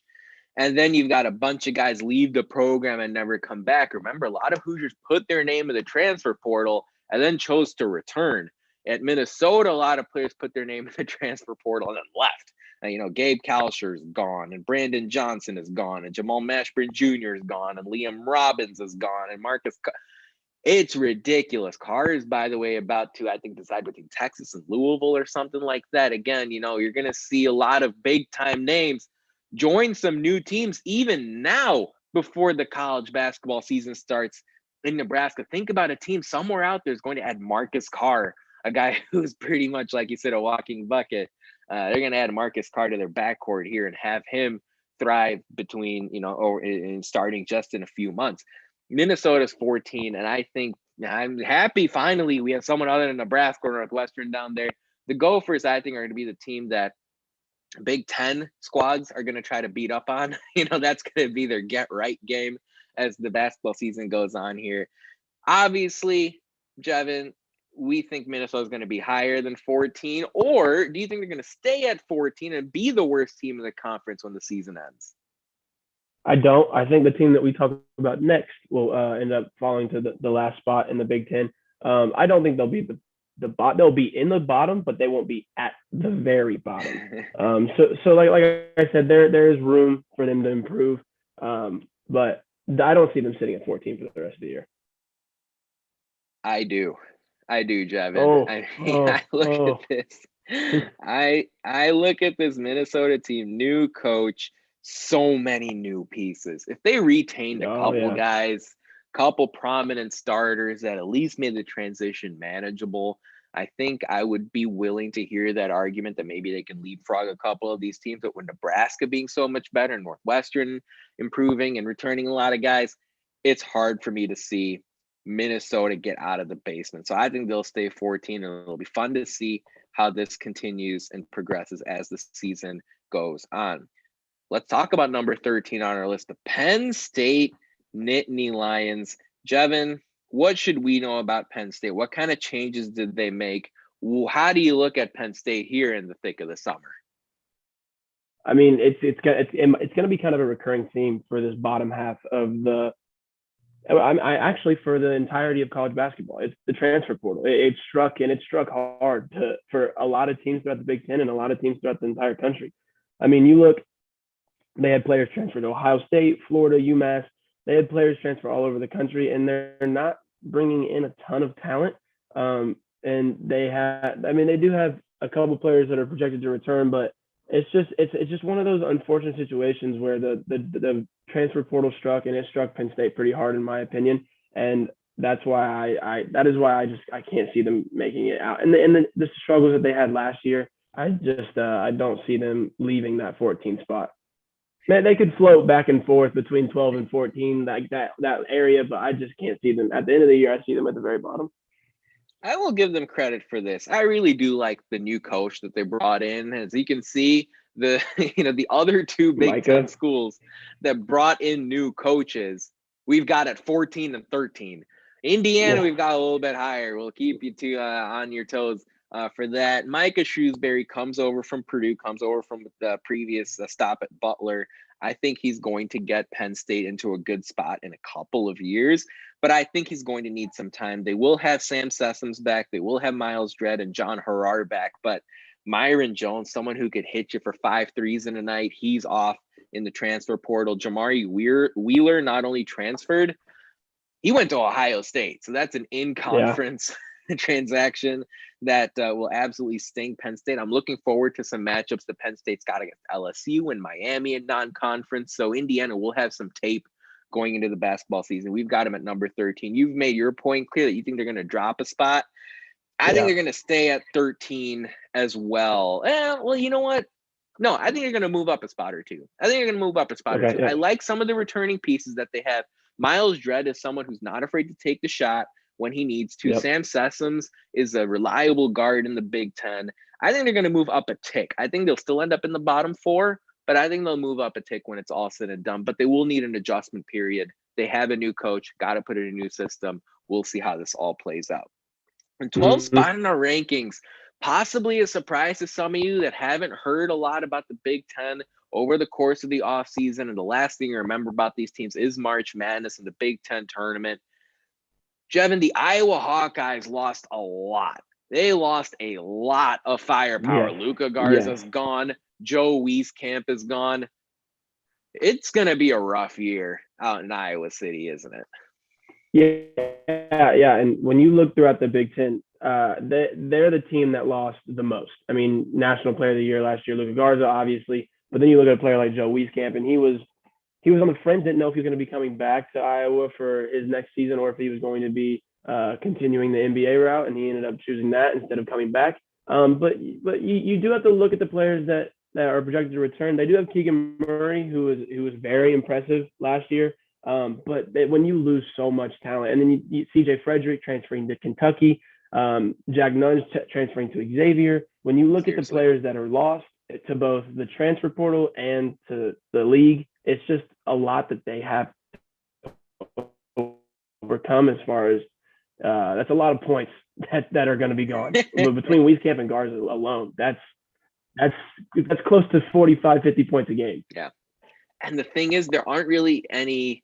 and then you've got a bunch of guys leave the program and never come back. Remember, a lot of Hoosiers put their name in the transfer portal and then chose to return. At Minnesota, a lot of players put their name in the transfer portal and then left. And, Gabe Kalsher is gone, and Brandon Johnson is gone, and Jamal Mashburn Jr. is gone, and Liam Robbins is gone, and Marcus. It's ridiculous. Carr is, by the way, about to, I think, decide between Texas and Louisville or something like that. Again, you're going to see a lot of big-time names join some new teams even now before the college basketball season starts in Nebraska. Think about a team somewhere out there is going to add Marcus Carr, a guy who's pretty much, like you said, a walking bucket. They're going to add Marcus Carr to their backcourt here and have him thrive between, or in starting just in a few months. Minnesota's 14, and I think I'm happy finally we have someone other than Nebraska or Northwestern down there. The Gophers, I think, are going to be the team that Big Ten squads are going to try to beat up on. That's going to be their get right game as the basketball season goes on here. Obviously, Jevin, we think Minnesota is going to be higher than 14, or do you think they're going to stay at 14 and be the worst team in the conference when the season ends? I don't. I think the team that we talk about next will end up falling to the last spot in the Big Ten. I don't think they'll be they'll be in the bottom, but they won't be at the very bottom. So like I said, there is room for them to improve, but I don't see them sitting at 14 for the rest of the year. I do, Jevin. I look at this. I look at this Minnesota team, new coach, so many new pieces. If they retained a couple guys, couple prominent starters that at least made the transition manageable, I think I would be willing to hear that argument that maybe they can leapfrog a couple of these teams. But with Nebraska being so much better and Northwestern improving and returning a lot of guys, it's hard for me to see Minnesota get out of the basement. So I think they'll stay 14, and it'll be fun to see how this continues and progresses as the season goes on. Let's talk about number 13 on our list, the Penn State Nittany Lions. Jevin, what should we know about Penn State? What kind of changes did they make? How do you look at Penn State here in the thick of the summer? I mean, it's going to be kind of a recurring theme for this bottom half of the. I actually, for the entirety of college basketball, it's the transfer portal. It struck hard for a lot of teams throughout the Big Ten and a lot of teams throughout the entire country. I mean, you look, they had players transfer to Ohio State, Florida, UMass. They had players transfer all over the country, and they're not bringing in a ton of talent. And they do have a couple players that are projected to return, but it's just one of those unfortunate situations where the transfer portal struck, and it struck Penn State pretty hard in my opinion, and that's why I can't see them making it out. And the struggles that they had last year, I don't see them leaving that 14 spot. Man, they could float back and forth between 12 and 14, like that area, but I just can't see them. At the end of the year, I see them at the very bottom. I will give them credit for this. I really do like the new coach that they brought in. As you can see, the other two Big Ten schools that brought in new coaches, we've got at 14 and 13. Indiana, we've got a little bit higher. We'll keep you on your toes for that. Micah Shrewsbury comes over from Purdue, comes over from the previous stop at Butler. I think he's going to get Penn State into a good spot in a couple of years, but I think he's going to need some time. They will have Sam Sessoms back. They will have Miles Dredd and John Harrar back, but Myron Jones, someone who could hit you for 5 threes in a night, he's off in the transfer portal. Jamari Wheeler not only transferred, he went to Ohio State. So that's an in-conference transaction that will absolutely sting Penn State. I'm looking forward to some matchups that Penn State's got against LSU and Miami in non-conference. So Indiana will have some tape going into the basketball season. We've got them at number 13. You've made your point clear that you think they're going to drop a spot. I think they're going to stay at 13 as well. Well, you know what? No, I think they're going to move up a spot or two. I like some of the returning pieces that they have. Miles Dredd is someone who's not afraid to take the shot when he needs to. Sam Sessoms is a reliable guard in the Big Ten. I think they're going to move up a tick. I think they'll still end up in the bottom 4, but I think they'll move up a tick when it's all said and done. But they will need an adjustment period. They have a new coach, got to put in a new system. We'll see how this all plays out. And 12th spot in our rankings, possibly a surprise to some of you that haven't heard a lot about the Big Ten over the course of the offseason. And the last thing you remember about these teams is March Madness and the Big Ten tournament. Jevin, the Iowa Hawkeyes lost a lot. They lost a lot of firepower. Luka Garza's gone. Joe Wieskamp is gone. It's going to be a rough year out in Iowa City, isn't it? Yeah. And when you look throughout the Big Ten, they're the team that lost the most. I mean, National Player of the Year last year, Luka Garza, obviously. But then you look at a player like Joe Wieskamp, and he was on the fringe, didn't know if he was going to be coming back to Iowa for his next season or if he was going to be continuing the NBA route, and he ended up choosing that instead of coming back. But you do have to look at the players that are projected to return. They do have Keegan Murray, who was very impressive last year. But when you lose so much talent, and then you CJ Frederick transferring to Kentucky, Jack Nunn transferring to Xavier, when you look at the players that are lost to both the transfer portal and to the league, it's just a lot that they have to overcome as far as that's a lot of points that are going to be gone. Between Wieskamp and Garza alone, that's close to 45, 50 points a game. Yeah. And the thing is, there aren't really any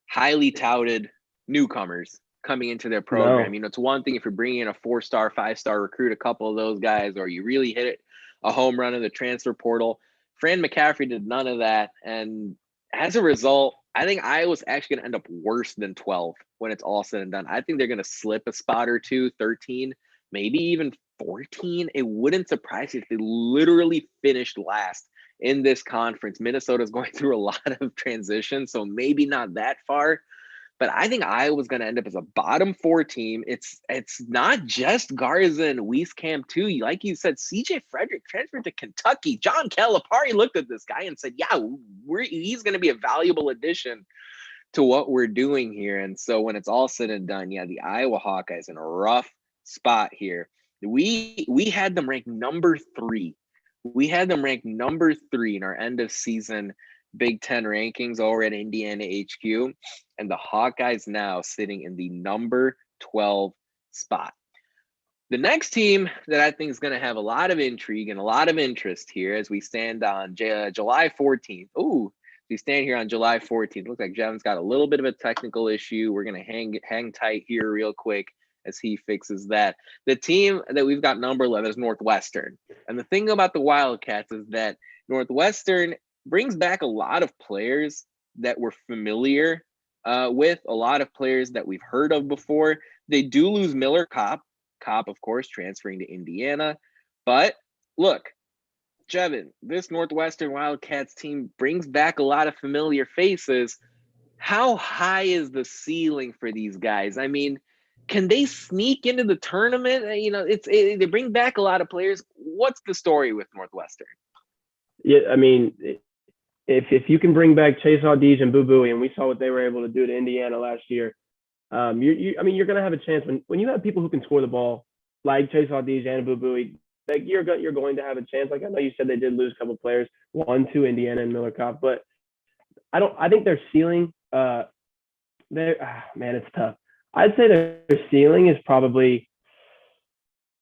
highly touted newcomers coming into their program. No. You know, it's one thing if you're bringing in a 4-star, 5-star recruit, a couple of those guys, or you really hit it a home run in the transfer portal. Fran McCaffrey did none of that. And as a result, I think Iowa's actually going to end up worse than 12 when it's all said and done. I think they're going to slip a spot or two, 13, maybe even 14. It wouldn't surprise you if they literally finished last in this conference. Minnesota's going through a lot of transition, so maybe not that far. But I think Iowa's going to end up as a bottom 4 team. It's not just Garza and Wieskamp too. Like you said, CJ Frederick transferred to Kentucky. John Calipari looked at this guy and said, yeah, he's going to be a valuable addition to what we're doing here. And so when it's all said and done, yeah, the Iowa Hawkeyes in a rough spot here. We had them ranked number 3. We had them ranked number 3 in our end of season Big Ten rankings over at Indiana HQ, and the Hawkeyes now sitting in the number 12 spot. The next team that I think is going to have a lot of intrigue and a lot of interest here as we stand on July 14th. We stand here on July 14th. Looks like Jevin's got a little bit of a technical issue. We're going to hang tight here real quick as he fixes that. The team that we've got number 11 is Northwestern. And the thing about the Wildcats is that Northwestern brings back a lot of players that we're familiar with, a lot of players that we've heard of before. They do lose Miller Kopp, of course, transferring to Indiana. But look, Jevin, this Northwestern Wildcats team brings back a lot of familiar faces. How high is the ceiling for these guys? I mean, can they sneak into the tournament? You know, they bring back a lot of players. What's the story with Northwestern? Yeah, I mean, if you can bring back Chase Audige and Boo Buie, and we saw what they were able to do to Indiana last year, you're going to have a chance when you have people who can score the ball like Chase Audige and Boo Buie. Like you're going to have a chance. Like I know you said they did lose a couple of players, 1 to Indiana and Miller Kopp, but I think their ceiling. Man, it's tough. I'd say their ceiling is probably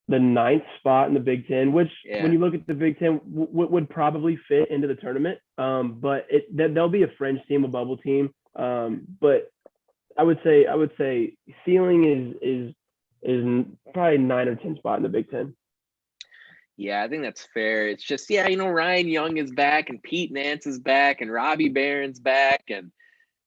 the ninth spot in the Big Ten, which when you look at the Big Ten would probably fit into the tournament. But they'll be a fringe team, a bubble team. But I would say ceiling is probably 9 or 10 spot in the Big Ten. Yeah, I think that's fair. It's just, Ryan Young is back and Pete Nance is back and Robbie Barron's back and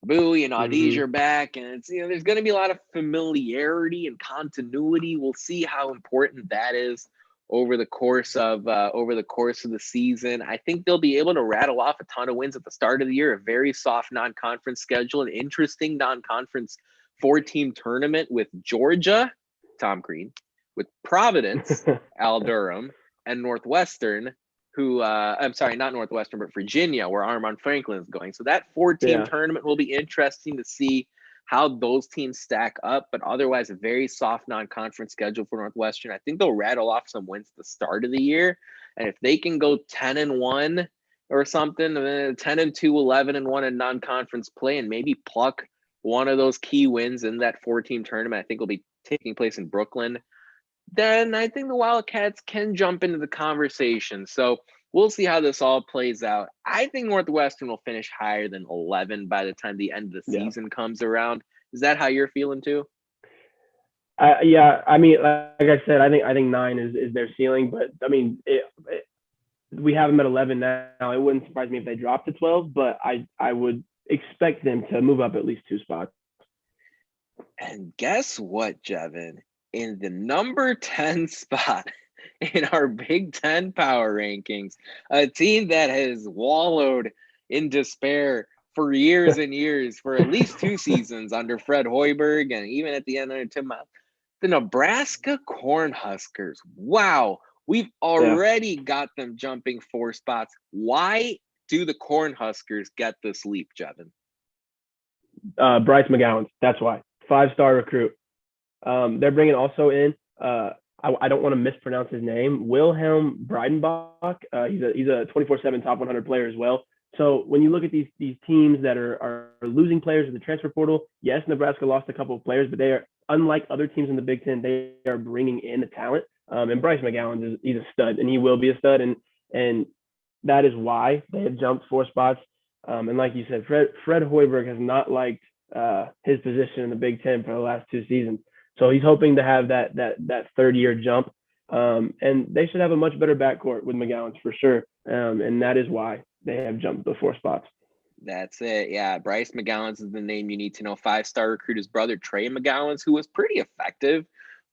Bowie and Audige are back. And it's, there's going to be a lot of familiarity and continuity. We'll see how important that is over the course of the season. I think they'll be able to rattle off a ton of wins at the start of the year, a very soft non-conference schedule, an interesting non-conference 4-team tournament with Georgia, Tom Crean, with Providence, Al Durham, and Northwestern, who I'm sorry, not Northwestern, but Virginia, where Armand Franklin is going. So that 4-team tournament will be interesting to see how those teams stack up, but otherwise a very soft non-conference schedule for Northwestern. I think they'll rattle off some wins at the start of the year. And if they can go 10-1 or something, 10-2, 11-1 in non-conference play, and maybe pluck one of those key wins in that 4-team tournament, I think will be taking place in Brooklyn, then I think the Wildcats can jump into the conversation. So we'll see how this all plays out. I think Northwestern will finish higher than 11 by the time the end of the season comes around. Is that how you're feeling too? Yeah, I mean, like I said, I think 9 is their ceiling, but I mean, we have them at 11 now. It wouldn't surprise me if they dropped to 12, but I would expect them to move up at least 2 spots. And guess what, Jevin? In the number 10 spot in our Big Ten power rankings, a team that has wallowed in despair for years and years, for at least 2 seasons under Fred Hoiberg, and even at the end under Tim Miles, the Nebraska Cornhuskers. Wow, we've already got them jumping 4 spots. Why do the Cornhuskers get this leap, Jevin? Bryce Mcgowan. That's why. 5-star recruit. They're bringing also in, I don't want to mispronounce his name, Wilhelm Breidenbach. He's a 24/7 top 100 player as well. So when you look at these teams that are losing players in the transfer portal, yes, Nebraska lost a couple of players, but they are, unlike other teams in the Big Ten, they are bringing in the talent. And Bryce Mcgowan he's a stud, and he will be a stud, and that is why they have jumped 4 spots. And like you said, Fred Hoiberg has not liked his position in the Big Ten for the last 2 seasons. So he's hoping to have that 3rd-year jump, and they should have a much better backcourt with McGowan's for sure, and that is why they have jumped the 4 spots. That's it. Yeah, Bryce Mcgowan's is the name you need to know. 5-star recruit, his brother Trey Mcgowan's, who was pretty effective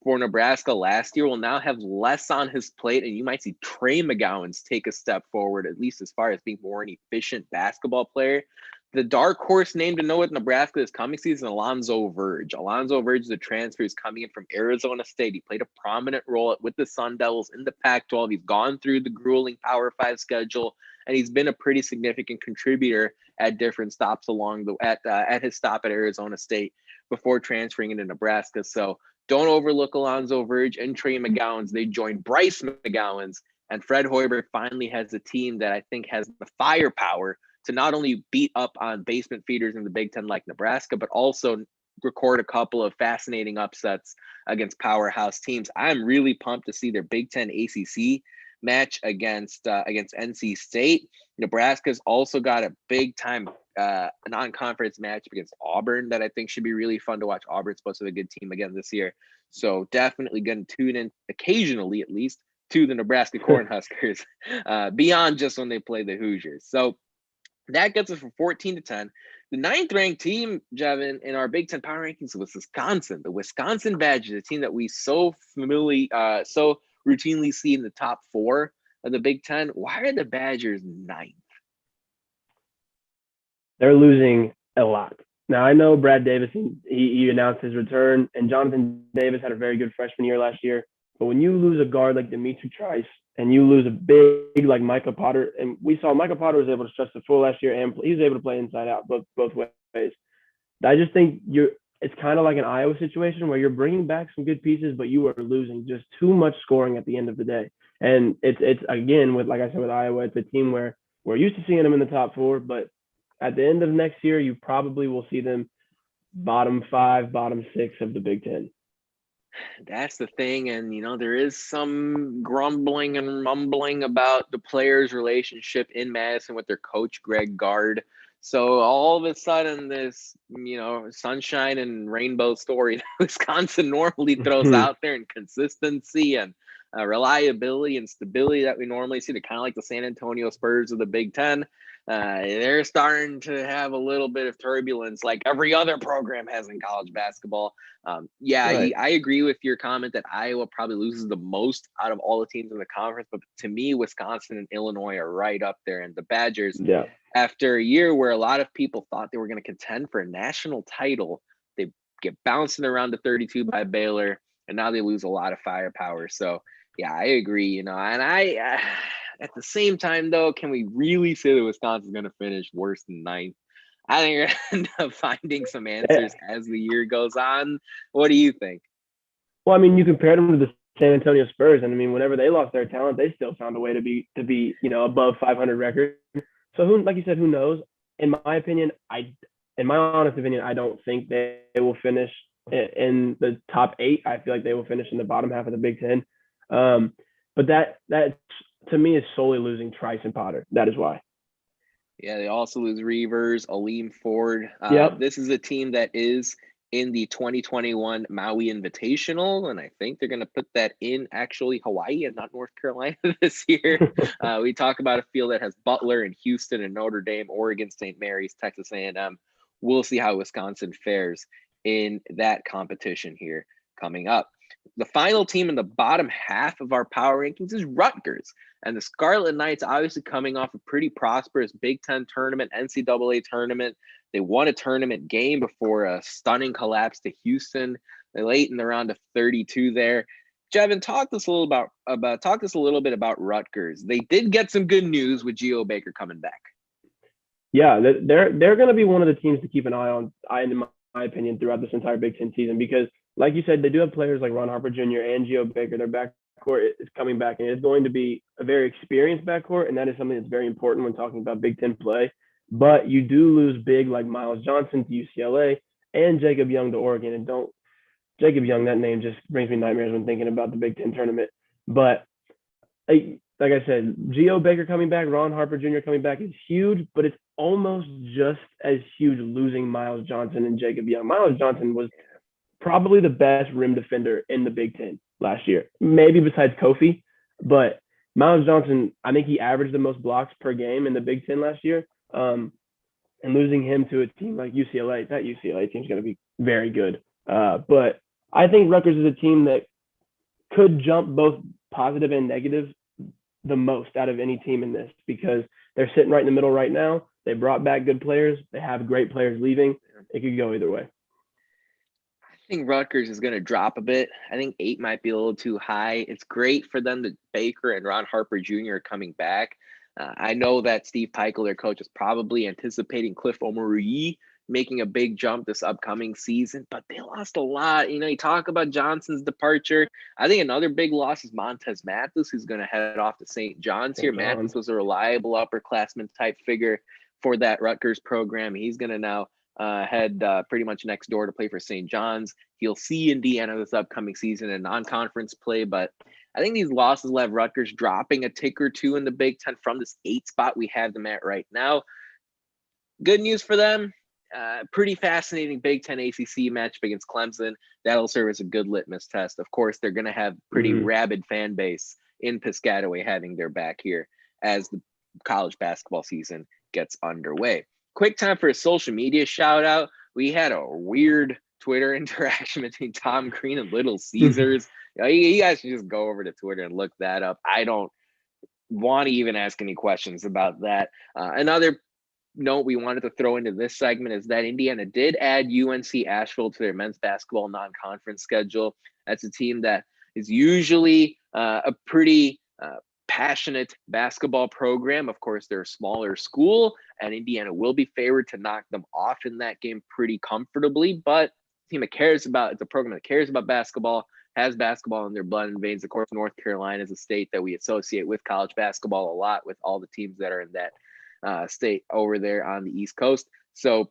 for Nebraska last year, will now have less on his plate, and you might see Trey McGowan's take a step forward, at least as far as being more an efficient basketball player. The dark horse name to know with Nebraska this coming season, Alonzo Verge. Alonzo Verge is a transfer who's coming in from Arizona State. He played a prominent role with the Sun Devils in the Pac-12. He's gone through the grueling Power 5 schedule, and he's been a pretty significant contributor at different stops along at his stop at Arizona State before transferring into Nebraska. So don't overlook Alonzo Verge and Trey McGowan's. They joined Bryce McGowan's, and Fred Hoiberg finally has a team that I think has the firepower to not only beat up on basement feeders in the Big Ten like Nebraska, but also record a couple of fascinating upsets against powerhouse teams. I'm really pumped to see their Big Ten ACC match against NC State. Nebraska's also got a big time non-conference match against Auburn that I think should be really fun to watch. Auburn's supposed to be a good team again this year. So definitely going to tune in occasionally, at least, to the Nebraska Cornhuskers beyond just when they play the Hoosiers. So that gets us from 14 to 10. The 9th-ranked team, Jevin, in our Big Ten power rankings was Wisconsin. The Wisconsin Badgers, a team that we so routinely see in the top 4 of the Big Ten. Why are the Badgers 9th? They're losing a lot. Now, I know Brad Davis, he announced his return, and Jonathan Davis had a very good freshman year last year. But when you lose a guard like Dimitri Trice, and you lose a big like Micah Potter, and we saw Micah Potter was able to stretch the full last year, and he was able to play inside out both ways. I just think it's kind of like an Iowa situation where you're bringing back some good pieces, but you are losing just too much scoring at the end of the day. And it's again, with, like I said, with Iowa, it's a team where we're used to seeing them in the top 4, but at the end of next year, you probably will see them bottom 5, bottom 6 of the Big Ten. That's the thing. And, there is some grumbling and mumbling about the players' relationship in Madison with their coach, Greg Gard. So all of a sudden, this, sunshine and rainbow story that Wisconsin normally throws out there, and consistency and reliability and stability that we normally see, they're kind of like the San Antonio Spurs of the Big Ten. They're starting to have a little bit of turbulence like every other program has in college basketball. Right. I agree with your comment that Iowa probably loses the most out of all the teams in the conference. But to me, Wisconsin and Illinois are right up there. And the Badgers, after a year where a lot of people thought they were going to contend for a national title, they get bouncing around to 32 by Baylor, and now they lose a lot of firepower. So, yeah, I agree, and I at the same time, though, can we really say that Wisconsin's going to finish worse than 9th? I think we're going to end up finding some answers as the year goes on. What do you think? Well, I mean, you compared them to the San Antonio Spurs, and I mean, whenever they lost their talent, they still found a way to be above 500 record. So like you said, who knows? In my opinion, in my honest opinion, I don't think they will finish in the top 8. I feel like they will finish in the bottom half of the Big Ten. But that to me is solely losing Trice and Potter. That is why. Yeah, they also lose Reavers, Aleem Ford. This is a team that is in the 2021 Maui Invitational, and I think they're going to put that in actually Hawaii and not North Carolina this year. We talk about a field that has Butler and Houston and Notre Dame, Oregon, St. Mary's, Texas A&M. We'll see how Wisconsin fares in that competition here coming up. The final team in the bottom half of our power rankings is Rutgers. And the Scarlet Knights obviously coming off a pretty prosperous Big Ten tournament, NCAA tournament. They won a tournament game before a stunning collapse to Houston. They late in the round of 32 there. Jevin, talk to us a little bit about Rutgers. They did get some good news with Geo Baker coming back. Yeah, they're going to be one of the teams to keep an eye on, in my opinion, throughout this entire Big Ten season, because like you said, they do have players like Ron Harper Jr. and Geo Baker. Their backcourt is coming back, and it's going to be a very experienced backcourt, and that is something that's very important when talking about Big Ten play. But you do lose big like Miles Johnson to UCLA and Jacob Young to Oregon. And Jacob Young, that name just brings me nightmares when thinking about the Big Ten tournament. But like I said, Geo Baker coming back, Ron Harper Jr. coming back is huge, but it's almost just as huge losing Miles Johnson and Jacob Young. Miles Johnson was probably the best rim defender in the Big Ten last year, maybe besides Kofi. But Miles Johnson, I think he averaged the most blocks per game in the Big Ten last year. And losing him to a team like UCLA, that UCLA team is going to be very good. But I think Rutgers is a team that could jump both positive and negative the most out of any team in this, because they're sitting right in the middle right now. They brought back good players. They have great players leaving. It could go either way. I think Rutgers is going to drop a bit. I think 8 might be a little too high. It's great for them that Baker and Ron Harper Jr. are coming back. I know that Steve Peichel, their coach, is probably anticipating Cliff Omoruyi making a big jump this upcoming season, but they lost a lot. You talk about Johnson's departure. I think another big loss is Montez Mathis, who's going to head off to St. John's here. Mathis was a reliable upperclassman type figure for that Rutgers program. He's going to now head pretty much next door to play for St. John's. He'll see Indiana this upcoming season in non-conference play, but I think these losses will have Rutgers dropping a tick or two in the Big Ten from this 8 spot we have them at right now. Good news for them. Pretty fascinating Big Ten ACC matchup against Clemson. That'll serve as a good litmus test. Of course, they're going to have pretty rabid fan base in Piscataway having their back here as the college basketball season gets underway. Quick time for a social media shout out. We had a weird Twitter interaction between Tom Green and Little Caesars. You guys should just go over to Twitter and look that up. I don't want to even ask any questions about that. Another note we wanted to throw into this segment is that Indiana did add UNC Asheville to their men's basketball non-conference schedule. That's a team that is usually a pretty passionate basketball program. Of course, they're a smaller school, and Indiana will be favored to knock them off in that game pretty comfortably. But a team that cares about, it's a program that cares about basketball, has basketball in their blood and veins. Of course, North Carolina is a state that we associate with college basketball a lot, with all the teams that are in that state over there on the East Coast. So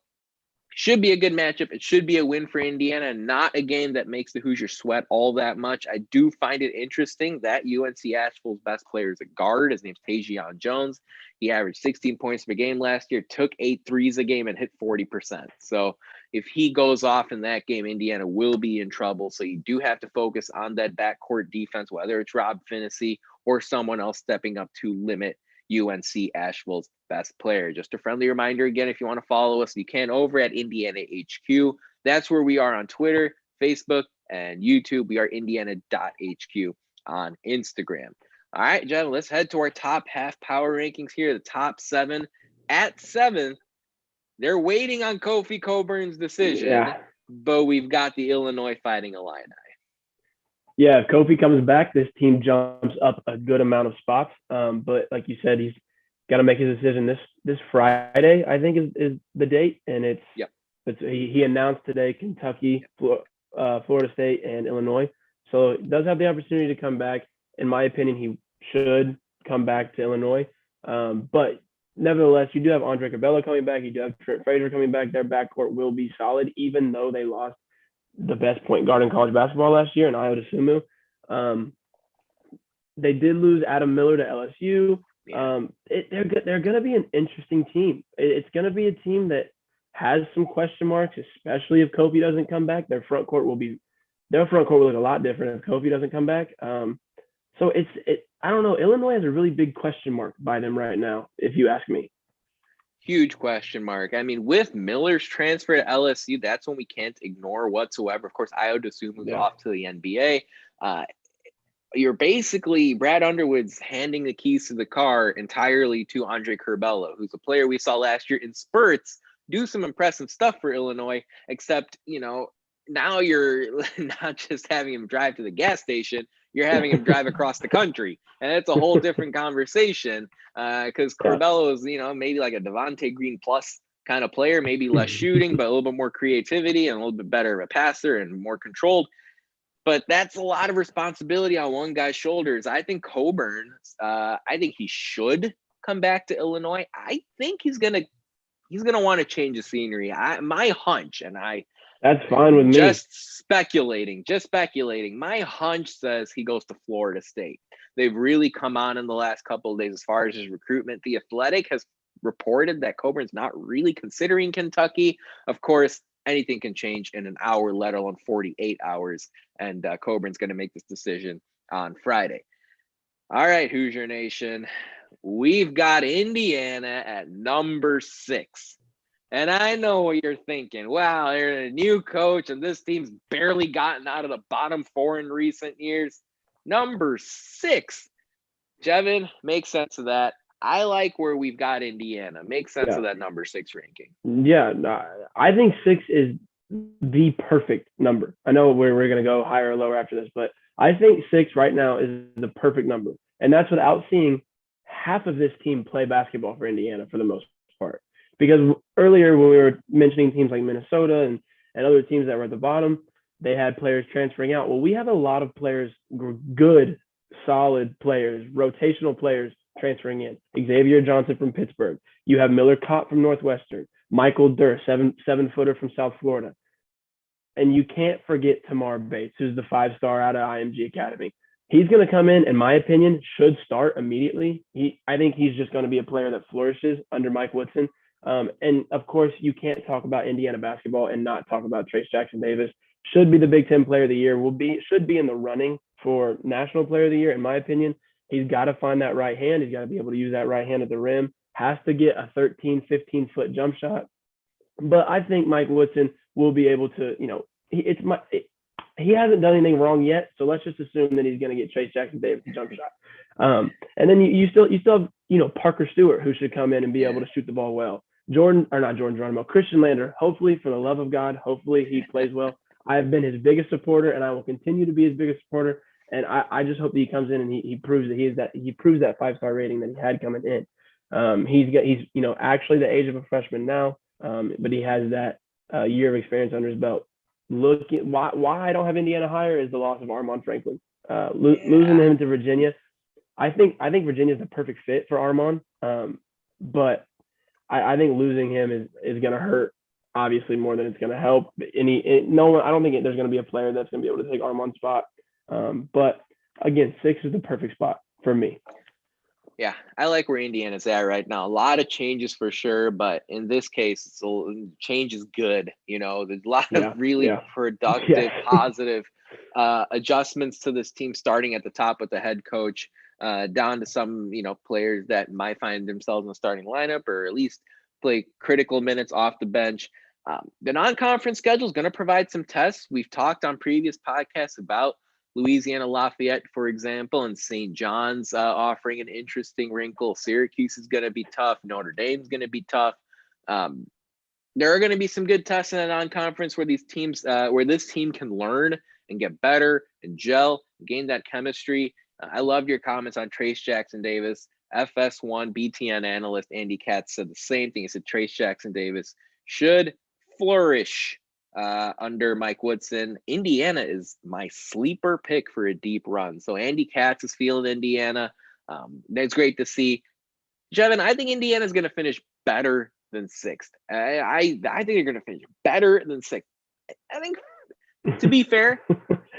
Should be a good matchup. It should be a win for Indiana, not a game that makes the Hoosiers sweat all that much. I do find it interesting that UNC Asheville's best player is a guard. His name's Taijian Jones. He averaged 16 points per game last year, took 8 threes a game, and hit 40%. So if he goes off in that game, Indiana will be in trouble. So you do have to focus on that backcourt defense, whether it's Rob Finney or someone else stepping up to limit UNC Asheville's best player. Just a friendly reminder again, if you want to follow us, you can over at Indiana HQ. That's where we are on Twitter, Facebook, and YouTube. We are indiana.hq on Instagram. All right, Jeff, let's head to our top half power rankings here. The top 7. At 7, they're waiting on Kofi Coburn's decision, but we've got the Illinois Fighting Illini. Yeah, if Kofi comes back, this team jumps up a good amount of spots. But like you said, he's got to make his decision this Friday, I think is the date. And he announced today Kentucky, Florida State, and Illinois. So he does have the opportunity to come back. In my opinion, he should come back to Illinois. But nevertheless, you do have Andre Cabello coming back. You do have Trent Frazier coming back. Their backcourt will be solid, even though they lost the best point guard in college basketball last year in Iota Sumu. They did lose Adam Miller to LSU. They're going to be an interesting team. It's going to be a team that has some question marks, especially if Kofi doesn't come back. Their front court will look a lot different if Kofi doesn't come back. So I don't know. Illinois has a really big question mark by them right now, if you ask me. Huge question mark. I mean, with Miller's transfer to LSU, that's when we can't ignore whatsoever. Of course, Iota Sumu off to the NBA. You're basically Brad Underwood's handing the keys to the car entirely to Andre Curbelo, who's a player we saw last year in spurts do some impressive stuff for Illinois, except, now you're not just having him drive to the gas station, you're having him drive across the country. And it's a whole different conversation because Curbelo is, maybe like a Devontae Green plus kind of player, maybe less shooting, but a little bit more creativity and a little bit better of a passer and more controlled. But that's a lot of responsibility on one guy's shoulders. I think Coburn, I think he should come back to Illinois. I think he's gonna want to change the scenery. My hunch, that's fine with me. Just speculating. My hunch says he goes to Florida State. They've really come on in the last couple of days as far as his recruitment. The Athletic has reported that Coburn's not really considering Kentucky. Of course, anything can change in an hour, let alone 48 hours. And Coburn's going to make this decision on Friday. All right, Hoosier Nation. We've got Indiana at number 6. And I know what you're thinking. Wow, they're a new coach, and this team's barely gotten out of the bottom 4 in recent years. Number 6. Jevin, make sense of that. I like where we've got Indiana. Make sense of that number 6 ranking. Yeah, I think 6 is the perfect number. I know we're going to go higher or lower after this, but I think 6 right now is the perfect number. And that's without seeing half of this team play basketball for Indiana for the most part. Because earlier when we were mentioning teams like Minnesota and other teams that were at the bottom, they had players transferring out. Well, we have a lot of players, good, solid players, rotational players transferring in. Xavier Johnson from Pittsburgh. You have Miller Kopp from Northwestern. Michael Durr, seven-footer from South Florida. And you can't forget Tamar Bates, who's the 5-star out of IMG Academy. He's going to come in my opinion, should start immediately. I think he's just going to be a player that flourishes under Mike Woodson. And of course, you can't talk about Indiana basketball and not talk about Trace Jackson Davis. Should be the Big Ten Player of the Year. Should be in the running for National Player of the Year, in my opinion. He's got to find that right hand. He's got to be able to use that right hand at the rim. Has to get a 13, 15-foot jump shot. But I think Mike Woodson will be able to, he hasn't done anything wrong yet. So let's just assume that he's going to get Trace Jackson Davis a jump shot. And then you still have, Parker Stewart, who should come in and be able to shoot the ball well. Christian Lander, hopefully, for the love of God, hopefully he plays well. I have been his biggest supporter, and I will continue to be his biggest supporter. And I just hope that he comes in and he proves that he proves that 5-star rating that he had coming in. He's actually the age of a freshman now, but he has that year of experience under his belt. Why I don't have Indiana higher is the loss of Armand Franklin. Losing him to Virginia. I think Virginia is the perfect fit for Armand, but I think losing him is going to hurt obviously more than it's going to help. No one, I don't think there's going to be a player that's going to be able to take Armon's spot. But again, 6 is the perfect spot for me. Yeah, I like where Indiana's at right now. A lot of changes for sure, but in this case, change is good. You know, there's a lot of really productive, positive adjustments to this team, starting at the top with the head coach, down to some, players that might find themselves in the starting lineup or at least play critical minutes off the bench. The non-conference schedule is going to provide some tests. We've talked on previous podcasts about Louisiana Lafayette, for example, and St. John's offering an interesting wrinkle. Syracuse is going to be tough. Notre Dame's going to be tough. There are going to be some good tests in a non-conference where these teams, where this team can learn and get better and gel, gain that chemistry. I love your comments on Trace Jackson Davis. FS1 BTN analyst Andy Katz said the same thing. He said Trace Jackson Davis should flourish under Mike Woodson. Indiana is my sleeper pick for a deep run. So Andy Katz is feeling Indiana. That's great to see. Jevin, I think Indiana is going to finish better than 6th. I think they're going to finish better than 6th. I think, to be fair,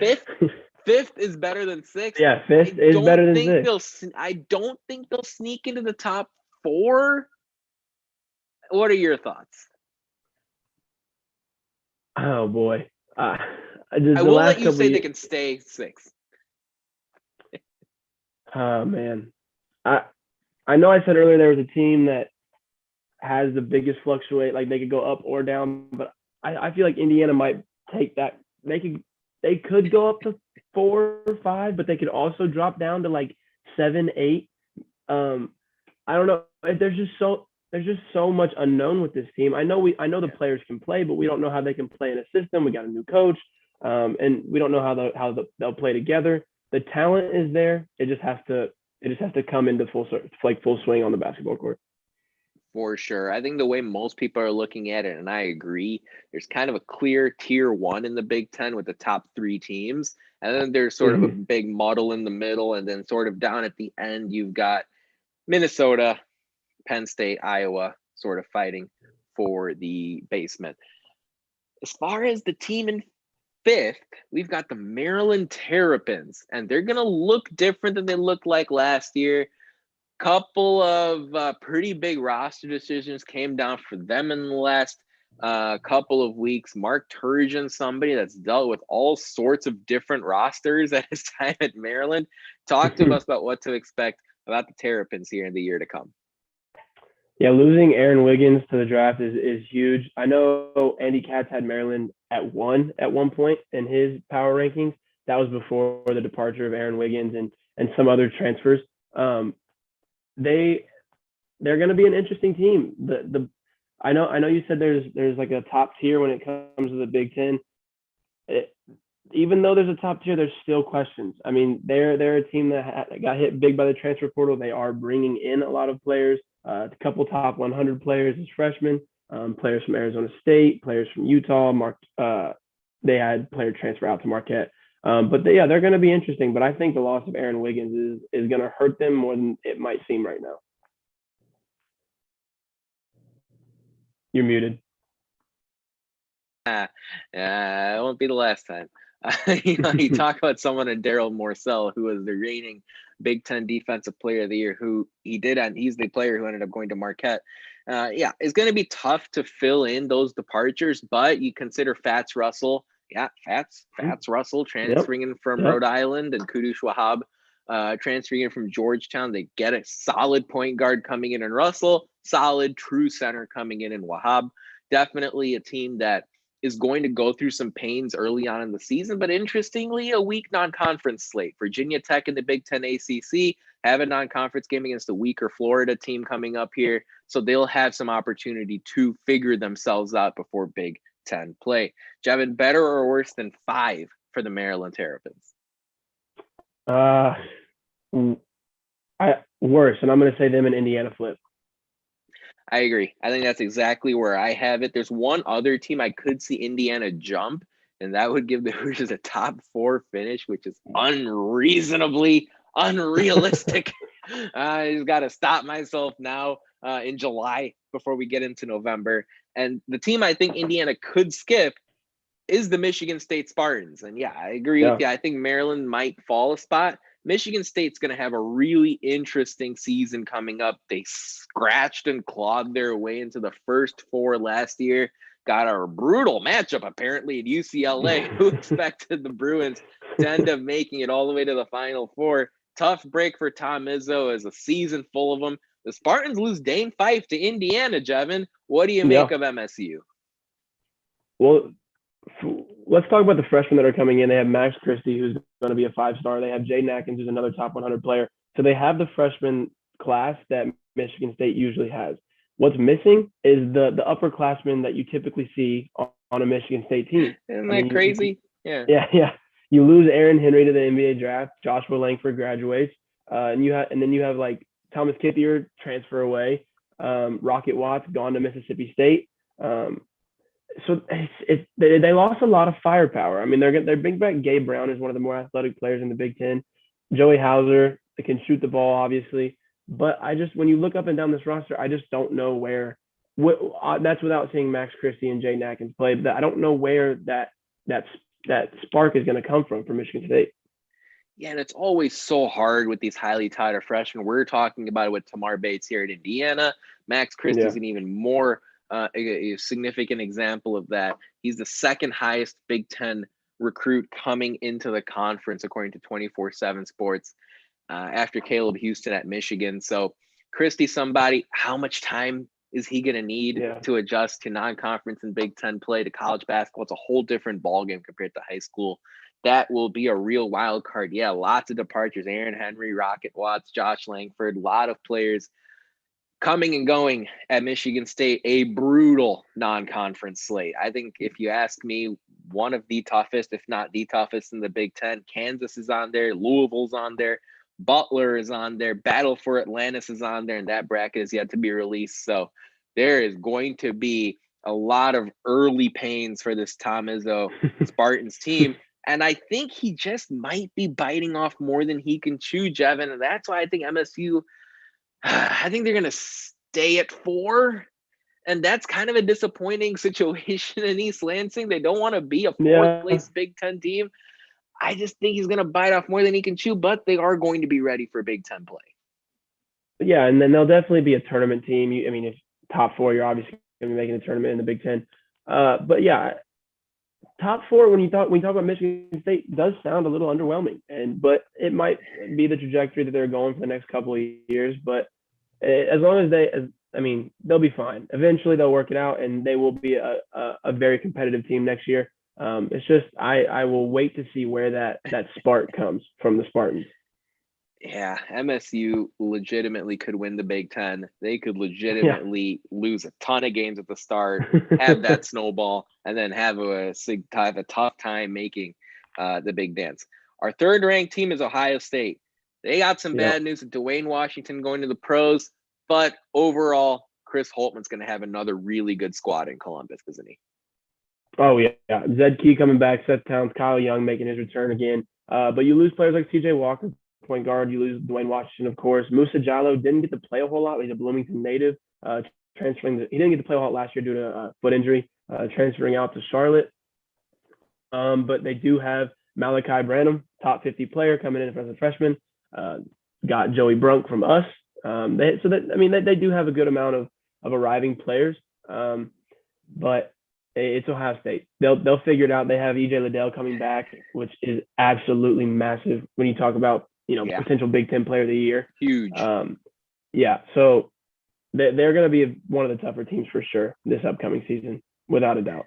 5th is better than 6th. Yeah, 5th is better than 6th. I don't think they'll sneak into the top 4. What are your thoughts? Oh boy, I will let you say they can stay 6th. Oh man, I know I said earlier there was a team that has the biggest fluctuate, like they could go up or down, but I feel like Indiana might take that. They could go up to 4 or 5, but they could also drop down to like 7, 8. I don't know. There's just so much unknown with this team. I know the players can play, but we don't know how they can play in a system. We got a new coach, and we don't know how they'll play together. The talent is there. It just has to come into full swing on the basketball court. For sure. I think the way most people are looking at it, and I agree, there's kind of a clear tier 1 in the Big Ten with the top 3 teams. And then there's sort of a big muddle in the middle. And then sort of down at the end, you've got Minnesota, Penn State, Iowa sort of fighting for the basement. As far as the team in 5th, we've got the Maryland Terrapins, and they're going to look different than they looked like last year. Couple of pretty big roster decisions came down for them in the last couple of weeks. Mark Turgeon, somebody that's dealt with all sorts of different rosters at his time at Maryland. Talk to us about what to expect about the Terrapins here in the year to come. Yeah, losing Aaron Wiggins to the draft is huge. I know Andy Katz had Maryland at 1 at one point in his power rankings. That was before the departure of Aaron Wiggins and some other transfers. They're going to be an interesting team. I know you said there's like a top tier when it comes to the Big Ten. Even though there's a top tier, there's still questions. I mean, they're a team that got hit big by the transfer portal. They are bringing in a lot of players, a couple top 100 players as freshmen, players from Arizona State, players from Utah. They had player transfer out to Marquette. They're going to be interesting. But I think the loss of Aaron Wiggins is going to hurt them more than it might seem right now. You're muted. It won't be the last time. You talk about someone in Daryl Morcell, who was the reigning Big Ten Defensive Player of the Year, he's the player who ended up going to Marquette. It's going to be tough to fill in those departures, but you consider Fats Russell. Yeah, Fats Russell transferring in from Rhode Island, and Kudush Wahab transferring in from Georgetown. They get a solid point guard coming in Russell, solid true center coming in Wahab. Definitely a team that is going to go through some pains early on in the season, but interestingly, a weak non-conference slate. Virginia Tech in the Big Ten ACC have a non-conference game against a weaker Florida team coming up here, so they'll have some opportunity to figure themselves out before Big Ten play. Jevin, better or worse than 5 for the Maryland Terrapins? Worse, and I'm going to say them in Indiana flip. I agree. I think that's exactly where I have it. There's one other team I could see Indiana jump, and that would give the Hoosiers a top 4 finish, which is unreasonably unrealistic. I just got to stop myself now in July before we get into November. And the team I think Indiana could skip is the Michigan State Spartans. And yeah, I agree with you. I think Maryland might fall a spot. Michigan State's going to have a really interesting season coming up. They scratched and clawed their way into the first four last year. Got a brutal matchup, apparently, at UCLA. Who expected the Bruins to end up making it all the way to the Final Four? Tough break for Tom Izzo as a season full of them. The Spartans lose Dane Fife to Indiana, Jevin. What do you make of MSU? Well, let's talk about the freshmen that are coming in. They have Max Christie, who's going to be a 5-star. They have Jaden Atkins, who's another top 100 player. So they have the freshman class that Michigan State usually has. What's missing is the upperclassmen that you typically see on a Michigan State team. Isn't that crazy? Yeah. You lose Aaron Henry to the NBA draft. Joshua Langford graduates, and then you have like Thomas Kithier transfer away. Rocket Watts gone to Mississippi State. So they lost a lot of firepower. I mean, they're bringing back Gabe Brown as one of the more athletic players in the Big Ten. Joey Hauser, they can shoot the ball, obviously. But when you look up and down this roster, I just don't know where. That's without seeing Max Christie and Jaden Atkins play. But I don't know where that spark is going to come from for Michigan State. Yeah, and it's always so hard with these highly touted freshmen. We're talking about it with Tamar Bates here at Indiana. Max Christie is an even more a significant example of that. He's the second highest Big Ten recruit coming into the conference, according to 24/7 Sports, after Caleb Houston at Michigan. So Christie, somebody, how much time is he going to need to adjust to non-conference and Big Ten play, to college basketball? It's a whole different ballgame compared to high school. That will be a real wild card. Yeah, lots of departures. Aaron Henry, Rocket Watts, Josh Langford, a lot of players coming and going at Michigan State. A brutal non-conference slate. I think if you ask me, one of the toughest, if not the toughest in the Big Ten. Kansas is on there. Louisville's on there. Butler is on there. Battle for Atlantis is on there, and that bracket is yet to be released. So there is going to be a lot of early pains for this Tom Izzo Spartans team. And I think he just might be biting off more than he can chew, Jevin. And that's why I think MSU, I think they're going to stay at 4. And that's kind of a disappointing situation in East Lansing. They don't want to be a fourth-place Big Ten team. I just think he's going to bite off more than he can chew, but they are going to be ready for Big Ten play. Yeah, and then they'll definitely be a tournament team. If top 4, you're obviously going to be making a tournament in the Big Ten. But yeah, top 4, when you talk about Michigan State, does sound a little underwhelming. But it might be the trajectory that they're going for the next couple of years. But as long as they'll be fine. Eventually, they'll work it out, and they will be a very competitive team next year. It's just I will wait to see where that spark comes from the Spartans. Yeah, MSU legitimately could win the Big Ten. They could legitimately lose a ton of games at the start, have that snowball, and then have a tough time making the big dance. Our third-ranked team is Ohio State. They got some bad news with Dwayne Washington going to the pros, but overall, Chris Holtman's going to have another really good squad in Columbus, isn't he? Oh, yeah. Zed Key coming back, Seth Towns, Kyle Young making his return again. But you lose players like CJ Walker, point guard. You lose Dwayne Washington, of course. Musa Jallo didn't get to play a whole lot. He's a Bloomington native. He didn't get to play a whole lot last year due to a foot injury, transferring out to Charlotte. But they do have Malachi Branham, top 50 player, coming in as a freshman. Got Joey Brunk from us. They do have a good amount of arriving players. But it's Ohio State. They'll figure it out. They have EJ Liddell coming back, which is absolutely massive when you talk about potential Big Ten player of the year. Huge. So they're going to be one of the tougher teams for sure this upcoming season, without a doubt.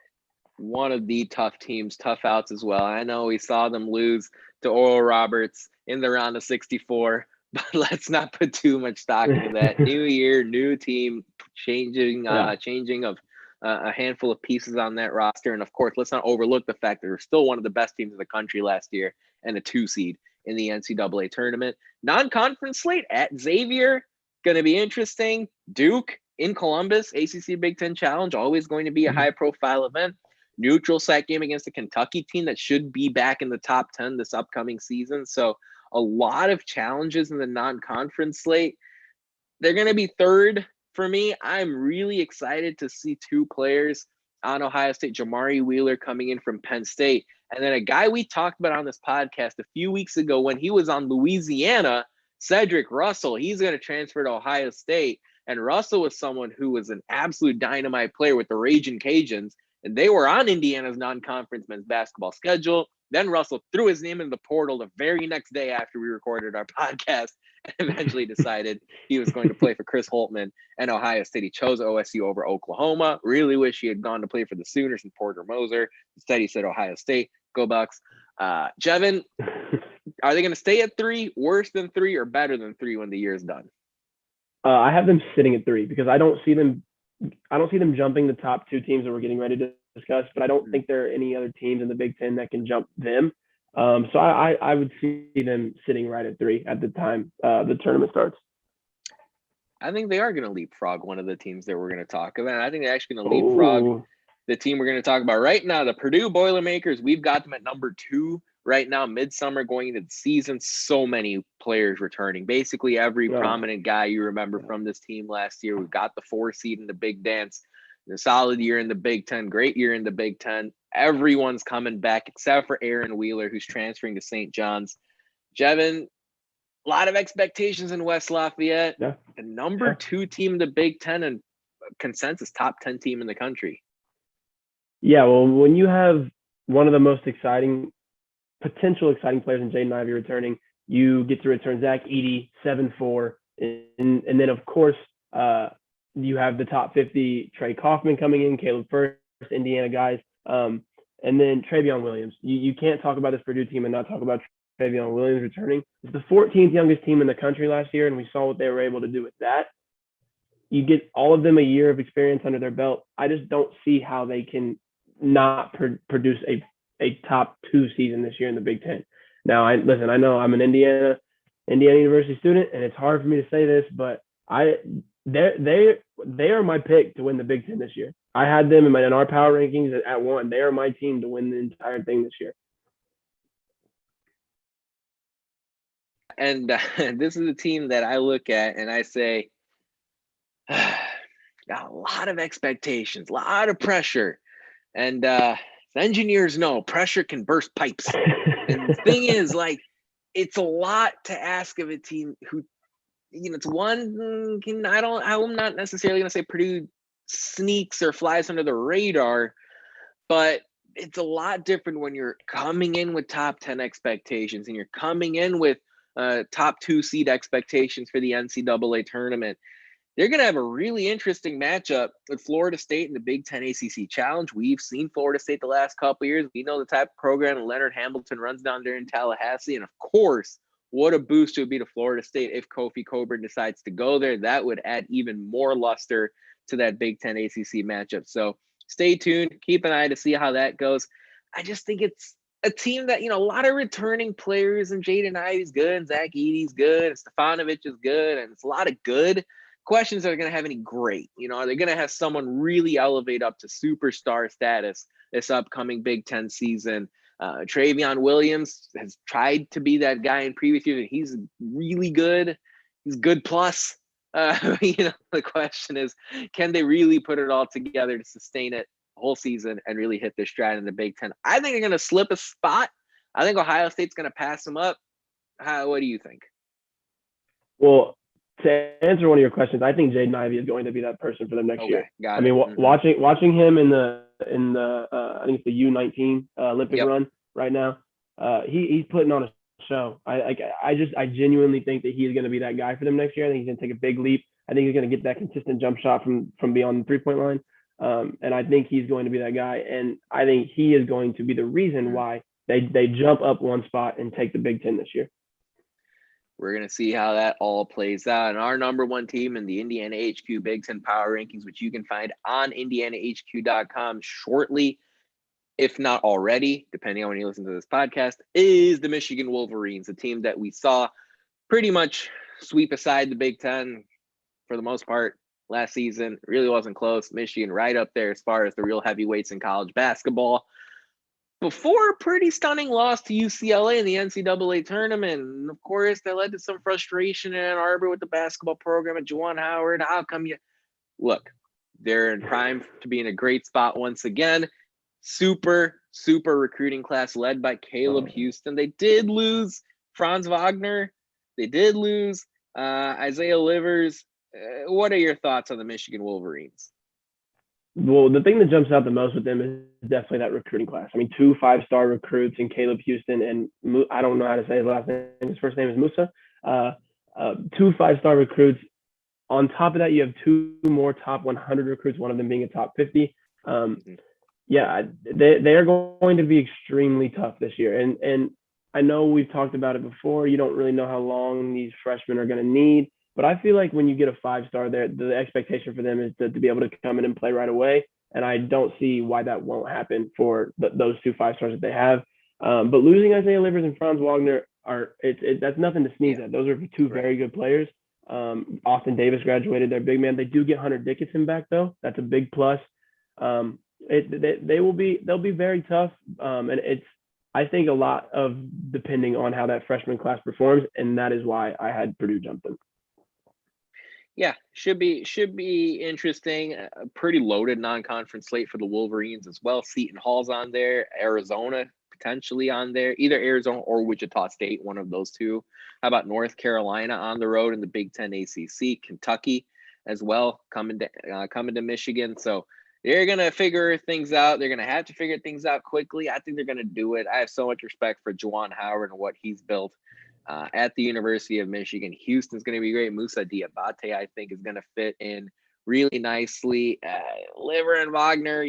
One of the tough teams, tough outs as well. I know we saw them lose to Oral Roberts in the round of 64, but let's not put too much stock into that. New year, new team, changing of a handful of pieces on that roster. And of course, let's not overlook the fact that they're still one of the best teams in the country last year and a 2 seed in the NCAA tournament. Non-conference slate at Xavier, going to be interesting. Duke in Columbus, ACC Big Ten Challenge, always going to be a high-profile event. Neutral site game against the Kentucky team that should be back in the top 10 this upcoming season. So a lot of challenges in the non-conference slate. They're going to be third for me, I'm really excited to see two players on Ohio State, Jamari Wheeler coming in from Penn State, and then a guy we talked about on this podcast a few weeks ago when he was on Louisiana, Cedric Russell. He's going to transfer to Ohio State, and Russell was someone who was an absolute dynamite player with the Ragin' Cajuns, and they were on Indiana's non-conference men's basketball schedule. Then Russell threw his name in the portal the very next day after we recorded our podcast and eventually decided he was going to play for Chris Holtmann and Ohio State. He chose OSU over Oklahoma. Really wish he had gone to play for the Sooners and Porter Moser. Instead, he said Ohio State. Go Bucks. Jevin, are they going to stay at 3, worse than 3, or better than 3 when the year is done? I have them sitting at 3 because I don't see them jumping the top 2 teams that we're getting ready to discuss, but I don't think there are any other teams in the Big Ten that can jump them. So I would see them sitting right at 3 at the time the tournament starts. I think they are going to leapfrog one of the teams that we're going to talk about. I think they're actually going to leapfrog the team we're going to talk about right now, the Purdue Boilermakers. We've got them at number 2 right now, midsummer going into the season. So many players returning. Basically every prominent guy you remember from this team last year. We've got the 4 seed in the Big Dance. A solid year in the Big Ten, great year in the Big Ten. Everyone's coming back except for Aaron Wheeler, who's transferring to St. John's. Jevin, a lot of expectations in West Lafayette. Yeah. The number 2 team in the Big Ten and consensus top 10 team in the country. Yeah, well, when you have one of the most potential exciting players in Jaden Ivey returning, you get to return Zach Edey, 7'4", and then of course you have the top 50 Trey Kaufman coming in, Caleb First, Indiana guys, and then Travion Williams. You can't talk about this Purdue team and not talk about Travion Williams returning. It's the 14th youngest team in the country last year, and we saw what they were able to do with that. You get all of them a year of experience under their belt. I just don't see how they can not produce a top 2 season this year in the Big Ten. Now, I know I'm an Indiana University student, and it's hard for me to say this, but they are my pick to win the Big Ten this year. I had them in our power rankings at 1. They are my team to win the entire thing this year. And this is a team that I look at and I say, got a lot of expectations, a lot of pressure. And engineers know pressure can burst pipes. And the thing is, like, it's a lot to ask of a team who, it's one. I'm not necessarily going to say Purdue sneaks or flies under the radar, but it's a lot different when you're coming in with top 10 expectations and you're coming in with top 2 seed expectations for the NCAA tournament. They're going to have a really interesting matchup with Florida State in the Big Ten ACC Challenge. We've seen Florida State the last couple of years. We know the type of program that Leonard Hamilton runs down there in Tallahassee. And of course, what a boost it would be to Florida State if Kofi Coburn decides to go there. That would add even more luster to that Big Ten ACC matchup. So stay tuned. Keep an eye to see how that goes. I just think it's a team that, a lot of returning players, and Jaden Ivey's good, and Zach Edey's good, and Stefanovic is good, and it's a lot of good. Questions are going to have any great, are they going to have someone really elevate up to superstar status this upcoming Big Ten season? Travion Williams has tried to be that guy in previous years. He's really good. He's good plus. The question is, can they really put it all together to sustain it the whole season and really hit their stride in the Big Ten? I think they're going to slip a spot. I think Ohio State's going to pass them up. What do you think? Well, to answer one of your questions, I think Jaden Ivey is going to be that person for them next year. I mean, watching him in the I think it's the U19 Olympic run right now, he's putting on a show. I genuinely think that he's going to be that guy for them next year. I think he's going to take a big leap. I think he's going to get that consistent jump shot from beyond the 3-point line, and I think he's going to be that guy. And I think he is going to be the reason why they jump up one spot and take the Big Ten this year. We're going to see how that all plays out. And our number 1 team in the Indiana HQ Big Ten Power Rankings, which you can find on indianahq.com shortly, if not already, depending on when you listen to this podcast, is the Michigan Wolverines, a team that we saw pretty much sweep aside the Big Ten for the most part last season. It really wasn't close. Michigan right up there as far as the real heavyweights in college basketball. Before a pretty stunning loss to UCLA in the NCAA tournament. And of course, that led to some frustration in Ann Arbor with the basketball program at Juwan Howard. How come you look, they're in prime to be in a great spot once again. Super recruiting class led by Caleb Houston. They did lose Franz Wagner. They did lose Isaiah Livers. What are your thoughts on the Michigan Wolverines? Well, the thing that jumps out the most with them is definitely that recruiting class. I mean, 2 5-star recruits in Caleb Houston and I don't know how to say his last name. His first name is Musa. 2 5-star recruits. On top of that, you have 2 more top 100 recruits, one of them being a top 50. Yeah, they are going to be extremely tough this year. And I know we've talked about it before. You don't really know how long these freshmen are going to need. But I feel like when you get a 5-star there, the expectation for them is to be able to come in and play right away. And I don't see why that won't happen for those 2 5-stars that they have. But losing Isaiah Livers and Franz Wagner that's nothing to sneeze at. Those are 2 very good players. Austin Davis graduated, their big man. They do get Hunter Dickinson back though. That's a big plus. They'll be very tough. And I think a lot of depending on how that freshman class performs, and that is why I had Purdue jump them. Yeah, should be interesting. A pretty loaded non-conference slate for the Wolverines as well. Seton Hall's on there, Arizona potentially on there, either Arizona or Wichita State, one of those 2. How about North Carolina on the road in the Big Ten ACC, Kentucky as well coming to Michigan. So they're gonna figure things out. They're gonna have to figure things out quickly. I think they're gonna do it. I have so much respect for Juwan Howard and what he's built at the University of Michigan. Houston's going to be great. Moussa Diabate, I think, is going to fit in really nicely. Liver and Wagner,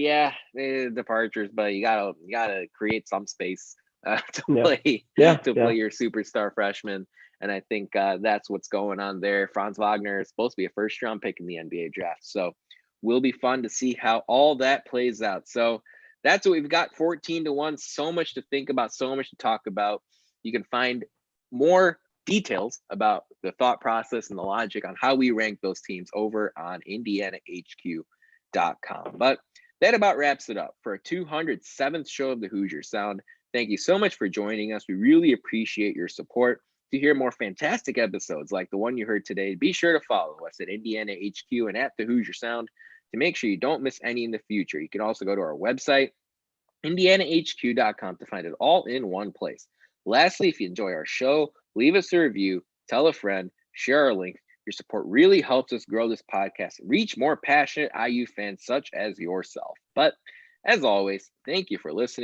departures, but you gotta create some space to play your superstar freshman. And I think that's what's going on there. Franz Wagner is supposed to be a first-round pick in the NBA draft, so will be fun to see how all that plays out. So that's what we've got. 14-1. So much to think about. So much to talk about. You can find more details about the thought process and the logic on how we rank those teams over on IndianaHQ.com. But that about wraps it up for a 207th show of the Hoosier Sound. Thank you so much for joining us. We really appreciate your support. To hear more fantastic episodes like the one you heard today, be sure to follow us at Indiana HQ and at the Hoosier Sound to make sure you don't miss any in the future. You can also go to our website, IndianaHQ.com, to find it all in one place. Lastly, if you enjoy our show, leave us a review, tell a friend, share our link. Your support really helps us grow this podcast and reach more passionate IU fans such as yourself. But as always, thank you for listening.